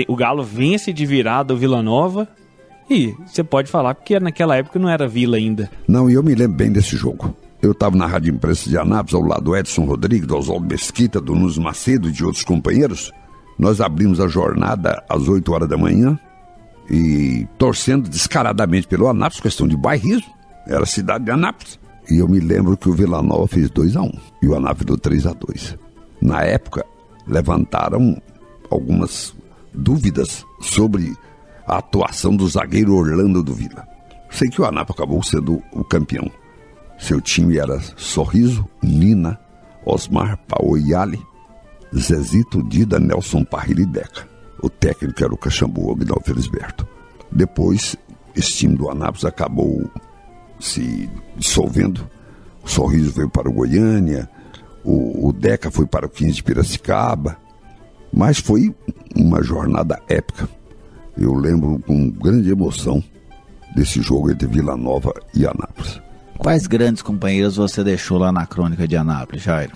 o Galo vence de virada o Vila Nova. E você pode falar porque naquela época não era Vila ainda. Não, e eu me lembro bem desse jogo. Eu estava na Rádio Imprensa de Anápolis, ao lado do Edson Rodrigues, do Oswaldo Mesquita, do Nunes Macedo e de outros companheiros. Nós abrimos a jornada às 8 horas da manhã e torcendo descaradamente pelo Anápolis, questão de bairrismo, era a cidade de Anápolis. E eu me lembro que o Vila Nova fez 2-1 e o Anápolis deu 3-2. Na época, levantaram algumas dúvidas sobre a atuação do zagueiro Orlando do Vila. Sei que o Anápolis acabou sendo o campeão. Seu time era Sorriso, Nina, Osmar, Paô e Ali, Zezito, Dida, Nelson Parrilha e Deca. O técnico era o Caxambu, Aguinaldo Felisberto. Depois, esse time do Anápolis acabou se dissolvendo. O Sorriso veio para o Goiânia, o Deca foi para o 15 de Piracicaba. Mas foi uma jornada épica. Eu lembro com grande emoção desse jogo entre Vila Nova e Anápolis. Quais grandes companheiros você deixou lá na crônica de Anápolis, Jairo?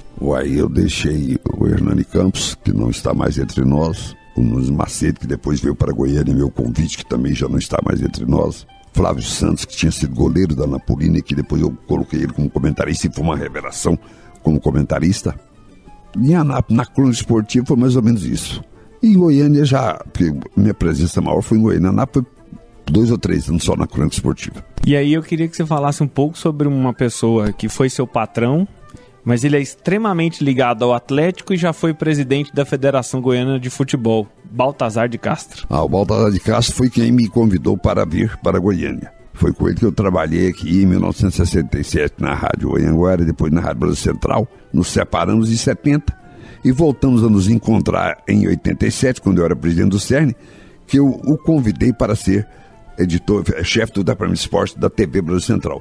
Eu deixei o Hernani Campos, que não está mais entre nós, o Nunes Macedo, que depois veio para Goiânia, meu convite, que também já não está mais entre nós, Flávio Santos, que tinha sido goleiro da Napolina, que depois eu coloquei ele como comentarista, e foi uma revelação como comentarista. Em Anápolis, na crônica esportiva, foi mais ou menos isso. E em Goiânia já, porque minha presença maior foi em Goiânia. Anápolis foi 2 ou 3 anos só na crônica esportiva. E aí eu queria que você falasse um pouco sobre uma pessoa que foi seu patrão, mas ele é extremamente ligado ao Atlético e já foi presidente da Federação Goiana de Futebol, Baltazar de Castro. O Baltazar de Castro foi quem me convidou para vir para Goiânia. Foi com ele que eu trabalhei aqui em 1967 na Rádio Anhanguera, depois na Rádio Brasil Central. Nos separamos em 70 e voltamos a nos encontrar em 87, quando eu era presidente do CERN, que eu o convidei para ser chefe do Departamento de Esporte da TV Brasil Central.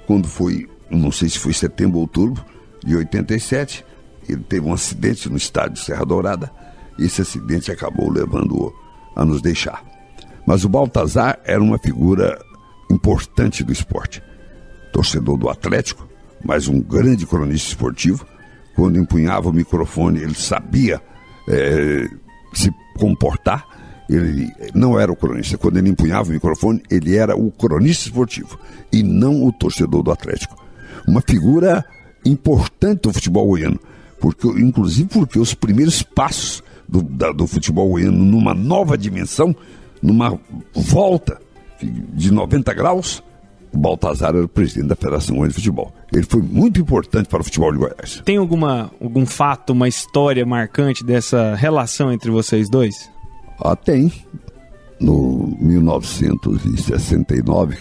Quando foi, não sei se foi setembro ou outubro de 87, ele teve um acidente no estádio Serra Dourada, e esse acidente acabou levando-o a nos deixar. Mas o Baltazar era uma figura importante do esporte. Torcedor do Atlético, mas um grande cronista esportivo. Quando empunhava o microfone, ele sabia se comportar. Ele não era o cronista. Quando ele empunhava o microfone, ele era o cronista esportivo e não o torcedor do Atlético. Uma figura importante do futebol goiano, inclusive porque os primeiros passos do futebol goiano numa nova dimensão, numa volta de 90 graus, o Baltazar era o presidente da Federação Goiana de Futebol. Ele foi muito importante para o futebol de Goiás. Tem algum fato, uma história marcante dessa relação entre vocês dois? Tem. No 1969,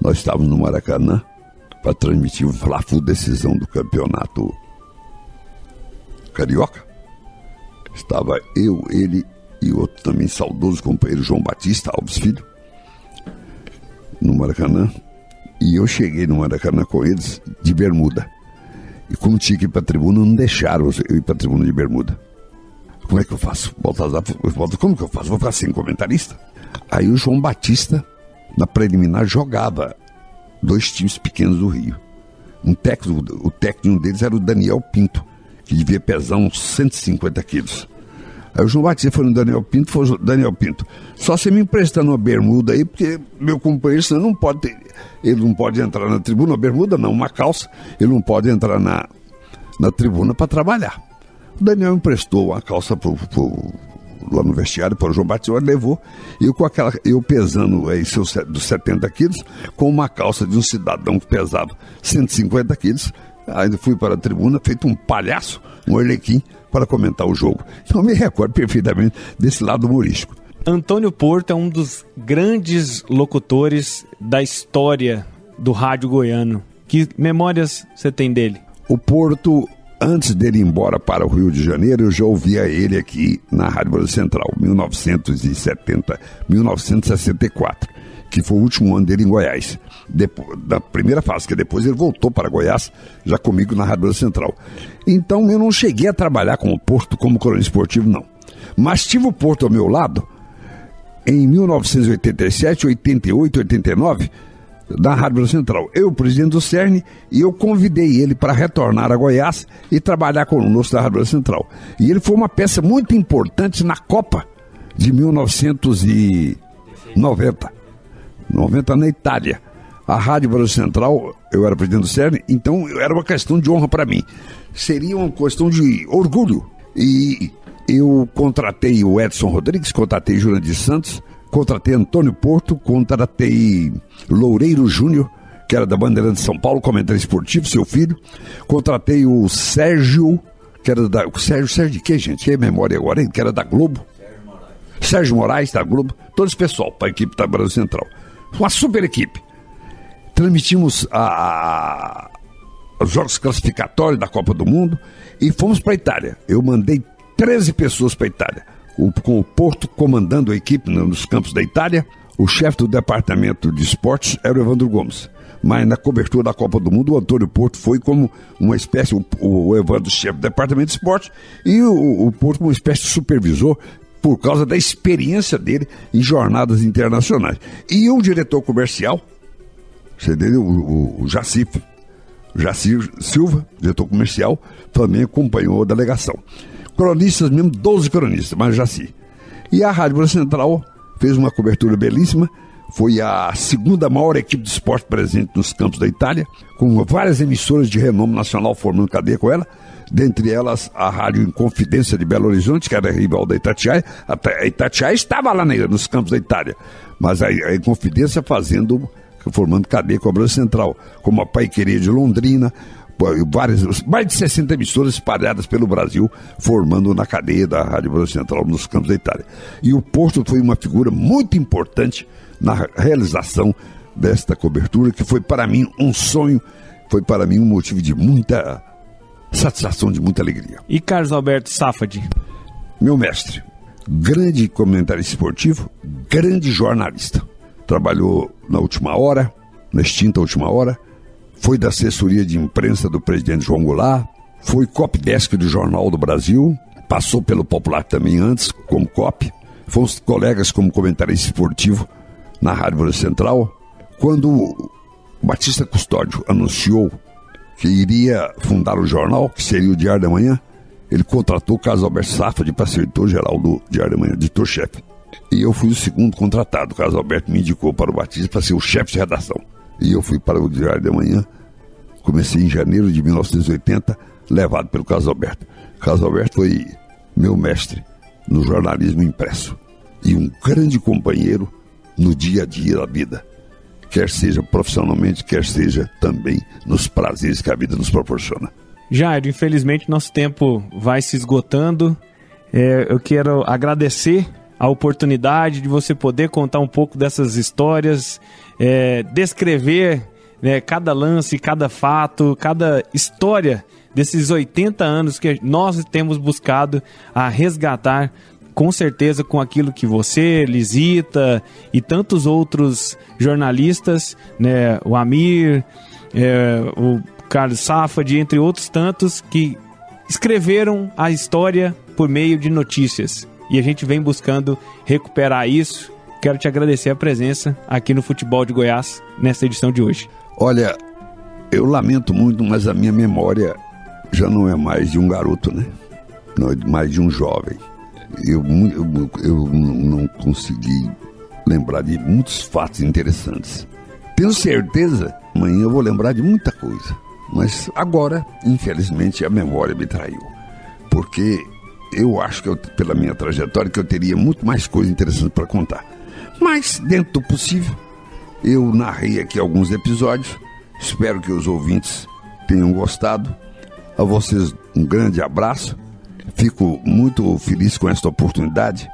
nós estávamos no Maracanã para transmitir o Fla-Flu, decisão do campeonato carioca. Estava eu, ele e outro também saudoso companheiro João Batista Alves Filho no Maracanã. E eu cheguei no Maracanã com eles de bermuda. E como tinha que ir para a tribuna, não deixaram eu ir para a tribuna de bermuda. Como é que eu faço? Baltazar, como que eu faço? Vou ficar sem comentarista? Aí o João Batista, na preliminar, jogava 2 times pequenos do Rio. O técnico de um deles era o Daniel Pinto, que devia pesar uns 150 quilos. Aí o João Batista foi no Daniel Pinto, só você me emprestando uma bermuda aí, porque meu companheiro, senão ele não pode entrar na tribuna, uma bermuda não, uma calça, ele não pode entrar na tribuna para trabalhar. O Daniel emprestou uma calça lá no vestiário para o João Batista, ele levou, eu pesando aí dos 70 quilos, com uma calça de um cidadão que pesava 150 quilos, aí fui para a tribuna, feito um palhaço, um arlequim, para comentar o jogo. Então eu me recordo perfeitamente desse lado humorístico. Antônio Porto é um dos grandes locutores da história do rádio goiano. Que memórias você tem dele? O Porto, antes dele ir embora para o Rio de Janeiro, eu já ouvia ele aqui na Rádio Brasil Central, 1964, que foi o último ano dele em Goiás. Da primeira fase, que depois ele voltou para Goiás, já comigo na Rádio Brasil Central. Então eu não cheguei a trabalhar com o Porto como cronista esportivo, não. Mas tive o Porto ao meu lado em 1987, 88, 89, da Rádio Brasil Central. Eu, presidente do CERN, e eu convidei ele para retornar a Goiás e trabalhar conosco da Rádio Brasil Central. E ele foi uma peça muito importante na Copa de 1990 na Itália. A Rádio Brasil Central, eu era presidente do CERN, então era uma questão de honra para mim. Seria uma questão de orgulho. E eu contratei o Edson Rodrigues, contratei Jurandir Santos, contratei Antônio Porto, contratei Loureiro Júnior, que era da Bandeirante de São Paulo, comentarista esportivo, seu filho. Contratei o Sérgio, que era da... Sérgio de quê, gente? Que é memória agora, hein? Que era da Globo. Sérgio Moraes, da Globo. Todo esse pessoal para a equipe da Brasil Central. Uma super equipe. Transmitimos os jogos classificatórios da Copa do Mundo e fomos para a Itália. Eu mandei 13 pessoas para a Itália, com o Porto comandando a equipe nos campos da Itália. O chefe do departamento de esportes era o Evandro Gomes, mas na cobertura da Copa do Mundo o Antônio Porto foi como uma espécie, o Evandro, chefe do departamento de esportes, e o Porto como uma espécie de supervisor, por causa da experiência dele em jornadas internacionais. E o diretor comercial, você entendeu? O Jacir Silva, diretor comercial, também acompanhou a delegação. Cronistas mesmo, 12 cronistas, mas Jacir. E a Rádio Brasil Central fez uma cobertura belíssima, foi a segunda maior equipe de esporte presente nos campos da Itália, com várias emissoras de renome nacional formando cadeia com ela, dentre elas a Rádio Inconfidência de Belo Horizonte, que era rival da Itatiaia. A Itatiaia estava lá nos campos da Itália, mas a Inconfidência formando cadeia com a Brasil Central, como a Paiqueria de Londrina, mais de 60 emissoras espalhadas pelo Brasil, formando na cadeia da Rádio Brasil Central nos campos da Itália. E o Porto foi uma figura muito importante na realização desta cobertura, que foi para mim um sonho, foi para mim um motivo de muita satisfação, de muita alegria. E Carlos Alberto Safadi? Meu mestre, grande comentarista esportivo, grande jornalista. Trabalhou na Última Hora, na extinta Última Hora, foi da assessoria de imprensa do presidente João Goulart, foi copdesk do Jornal do Brasil, passou pelo Popular também antes, como copy, fomos colegas como comentarista esportivo na Rádio Brasil Central. Quando o Batista Custódio anunciou que iria fundar o jornal, que seria o Diário da Manhã, ele contratou o Carlos Alberto Safadi para ser editor-geral do Diário da Manhã, editor-chefe. E eu fui o segundo contratado. O Carlos Alberto me indicou para o Batista para ser o chefe de redação. E eu fui para o Diário da Manhã, comecei em janeiro de 1980, levado pelo Carlos Alberto. Carlos Alberto foi meu mestre no jornalismo impresso e um grande companheiro no dia a dia da vida, quer seja profissionalmente, quer seja também nos prazeres que a vida nos proporciona. Jairo, infelizmente nosso tempo vai se esgotando. Eu quero agradecer a oportunidade de você poder contar um pouco dessas histórias, descrever cada lance, cada fato, cada história desses 80 anos que nós temos buscado a resgatar, com certeza com aquilo que você, Lisita e tantos outros jornalistas, o Amir, o Carlos Safadi, entre outros tantos, que escreveram a história por meio de notícias. E a gente vem buscando recuperar isso. Quero te agradecer a presença aqui no Futebol de Goiás, nesta edição de hoje. Olha, eu lamento muito, mas a minha memória já não é mais de um garoto, né? Não é mais de um jovem. Eu não consegui lembrar de muitos fatos interessantes. Tenho certeza, amanhã eu vou lembrar de muita coisa. Mas agora, infelizmente, a memória me traiu. Porque eu acho que pela minha trajetória, que eu teria muito mais coisas interessantes para contar. Mas, dentro do possível, eu narrei aqui alguns episódios. Espero que os ouvintes tenham gostado. A vocês um grande abraço. Fico muito feliz com esta oportunidade.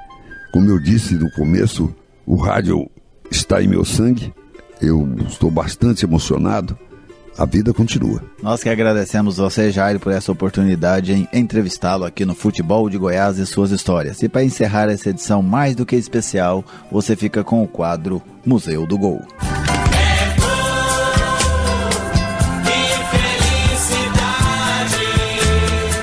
Como eu disse no começo, o rádio está em meu sangue. Eu estou bastante emocionado. A vida continua. Nós que agradecemos você, Jairo, por essa oportunidade em entrevistá-lo aqui no Futebol de Goiás e suas histórias. E para encerrar essa edição mais do que especial, você fica com o quadro Museu do Gol.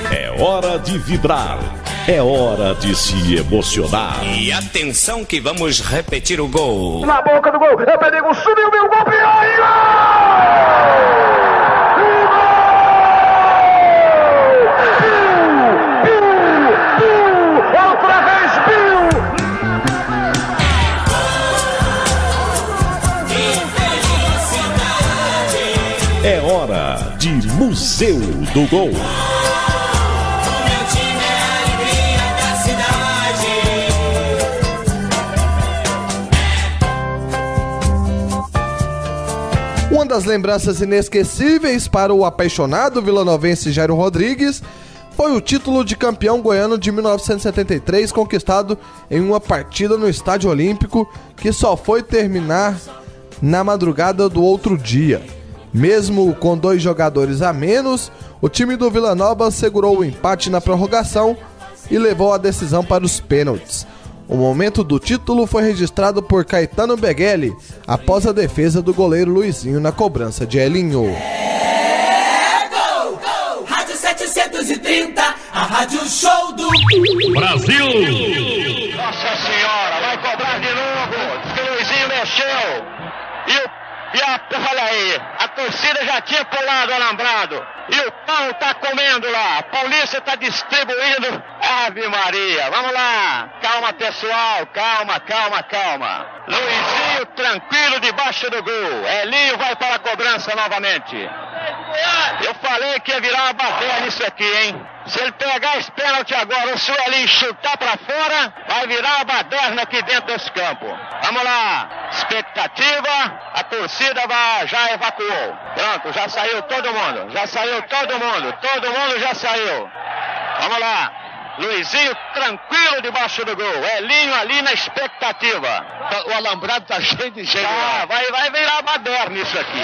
É hora de vibrar. É hora de se emocionar. E atenção que vamos repetir o gol. Na boca do gol, é Perigo, subiu, meu gol, Piauí! Outra vez, É hora de Museu do Gol. Uma das lembranças inesquecíveis para o apaixonado vilanovense Jairo Rodrigues foi o título de campeão goiano de 1973, conquistado em uma partida no Estádio Olímpico, que só foi terminar na madrugada do outro dia. Mesmo com 2 jogadores a menos, o time do Vila Nova segurou o empate na prorrogação e levou a decisão para os pênaltis. O momento do título foi registrado por Caetano Beghelli, após a defesa do goleiro Luizinho na cobrança de Elinho. Gol! Rádio 730, a rádio show do Brasil! Nossa Senhora, vai cobrar de novo. O Luizinho mexeu. Olha aí, a torcida já tinha pulado o alambrado. E o pão tá comendo lá. A polícia tá distribuindo. Ave Maria, vamos lá. Calma, pessoal, calma. Luizinho tranquilo debaixo do gol. Elinho vai para a cobrança novamente. Eu falei que ia virar uma baderna isso aqui, hein? Se ele pegar esse pênalti agora, ou se o Elinho chutar pra fora, vai virar uma baderna aqui dentro desse campo. Vamos lá. Expectativa, a torcida já evacuou. Pronto, já saiu todo mundo. Todo mundo já saiu. Vamos lá. Luizinho tranquilo debaixo do gol. Elinho ali na expectativa. O alambrado tá cheio de gente. Vai virar baderna isso aqui.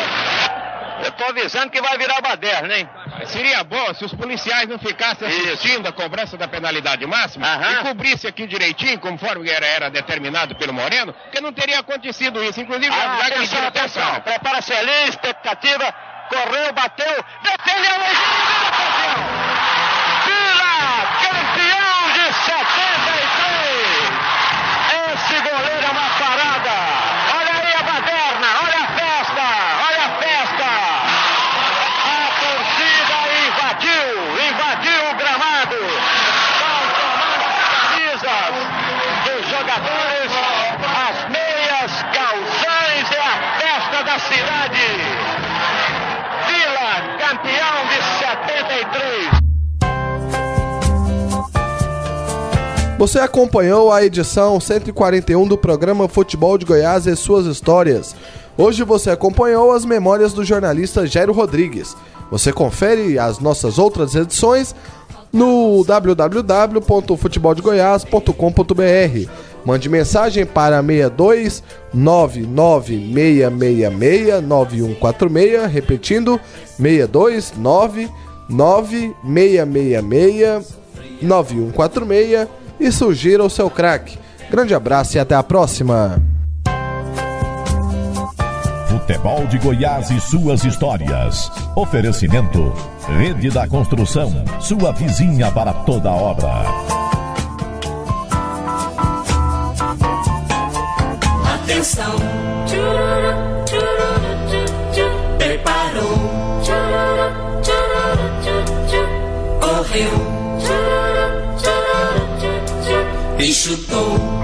Eu tô avisando que vai virar baderna, hein? Seria bom se os policiais não ficassem assistindo a cobrança da penalidade máxima e cobrissem aqui direitinho, conforme era determinado pelo Moreno, porque não teria acontecido isso. Inclusive, atenção. Prepara-se ali, expectativa. Correu, bateu, defendeu o campeão! Vila, campeão de 73! Esse goleiro é uma parada! Olha aí a baderna, olha a festa! A torcida invadiu o gramado! Estão tomando as camisas dos jogadores, as meias, calções, é a festa da cidade! Campeão de 73. Você acompanhou a edição 141 do programa Futebol de Goiás e suas histórias. Hoje você acompanhou as memórias do jornalista Jairo Rodrigues. Você confere as nossas outras edições no www.futeboldegoias.com.br. Mande mensagem para 62 996669146, repetindo 62 996669146 e sugira o seu craque. Grande abraço e até a próxima. Futebol de Goiás e suas histórias. Oferecimento: Rede da Construção, sua vizinha para toda obra. Atenção, preparou, correu e chutou.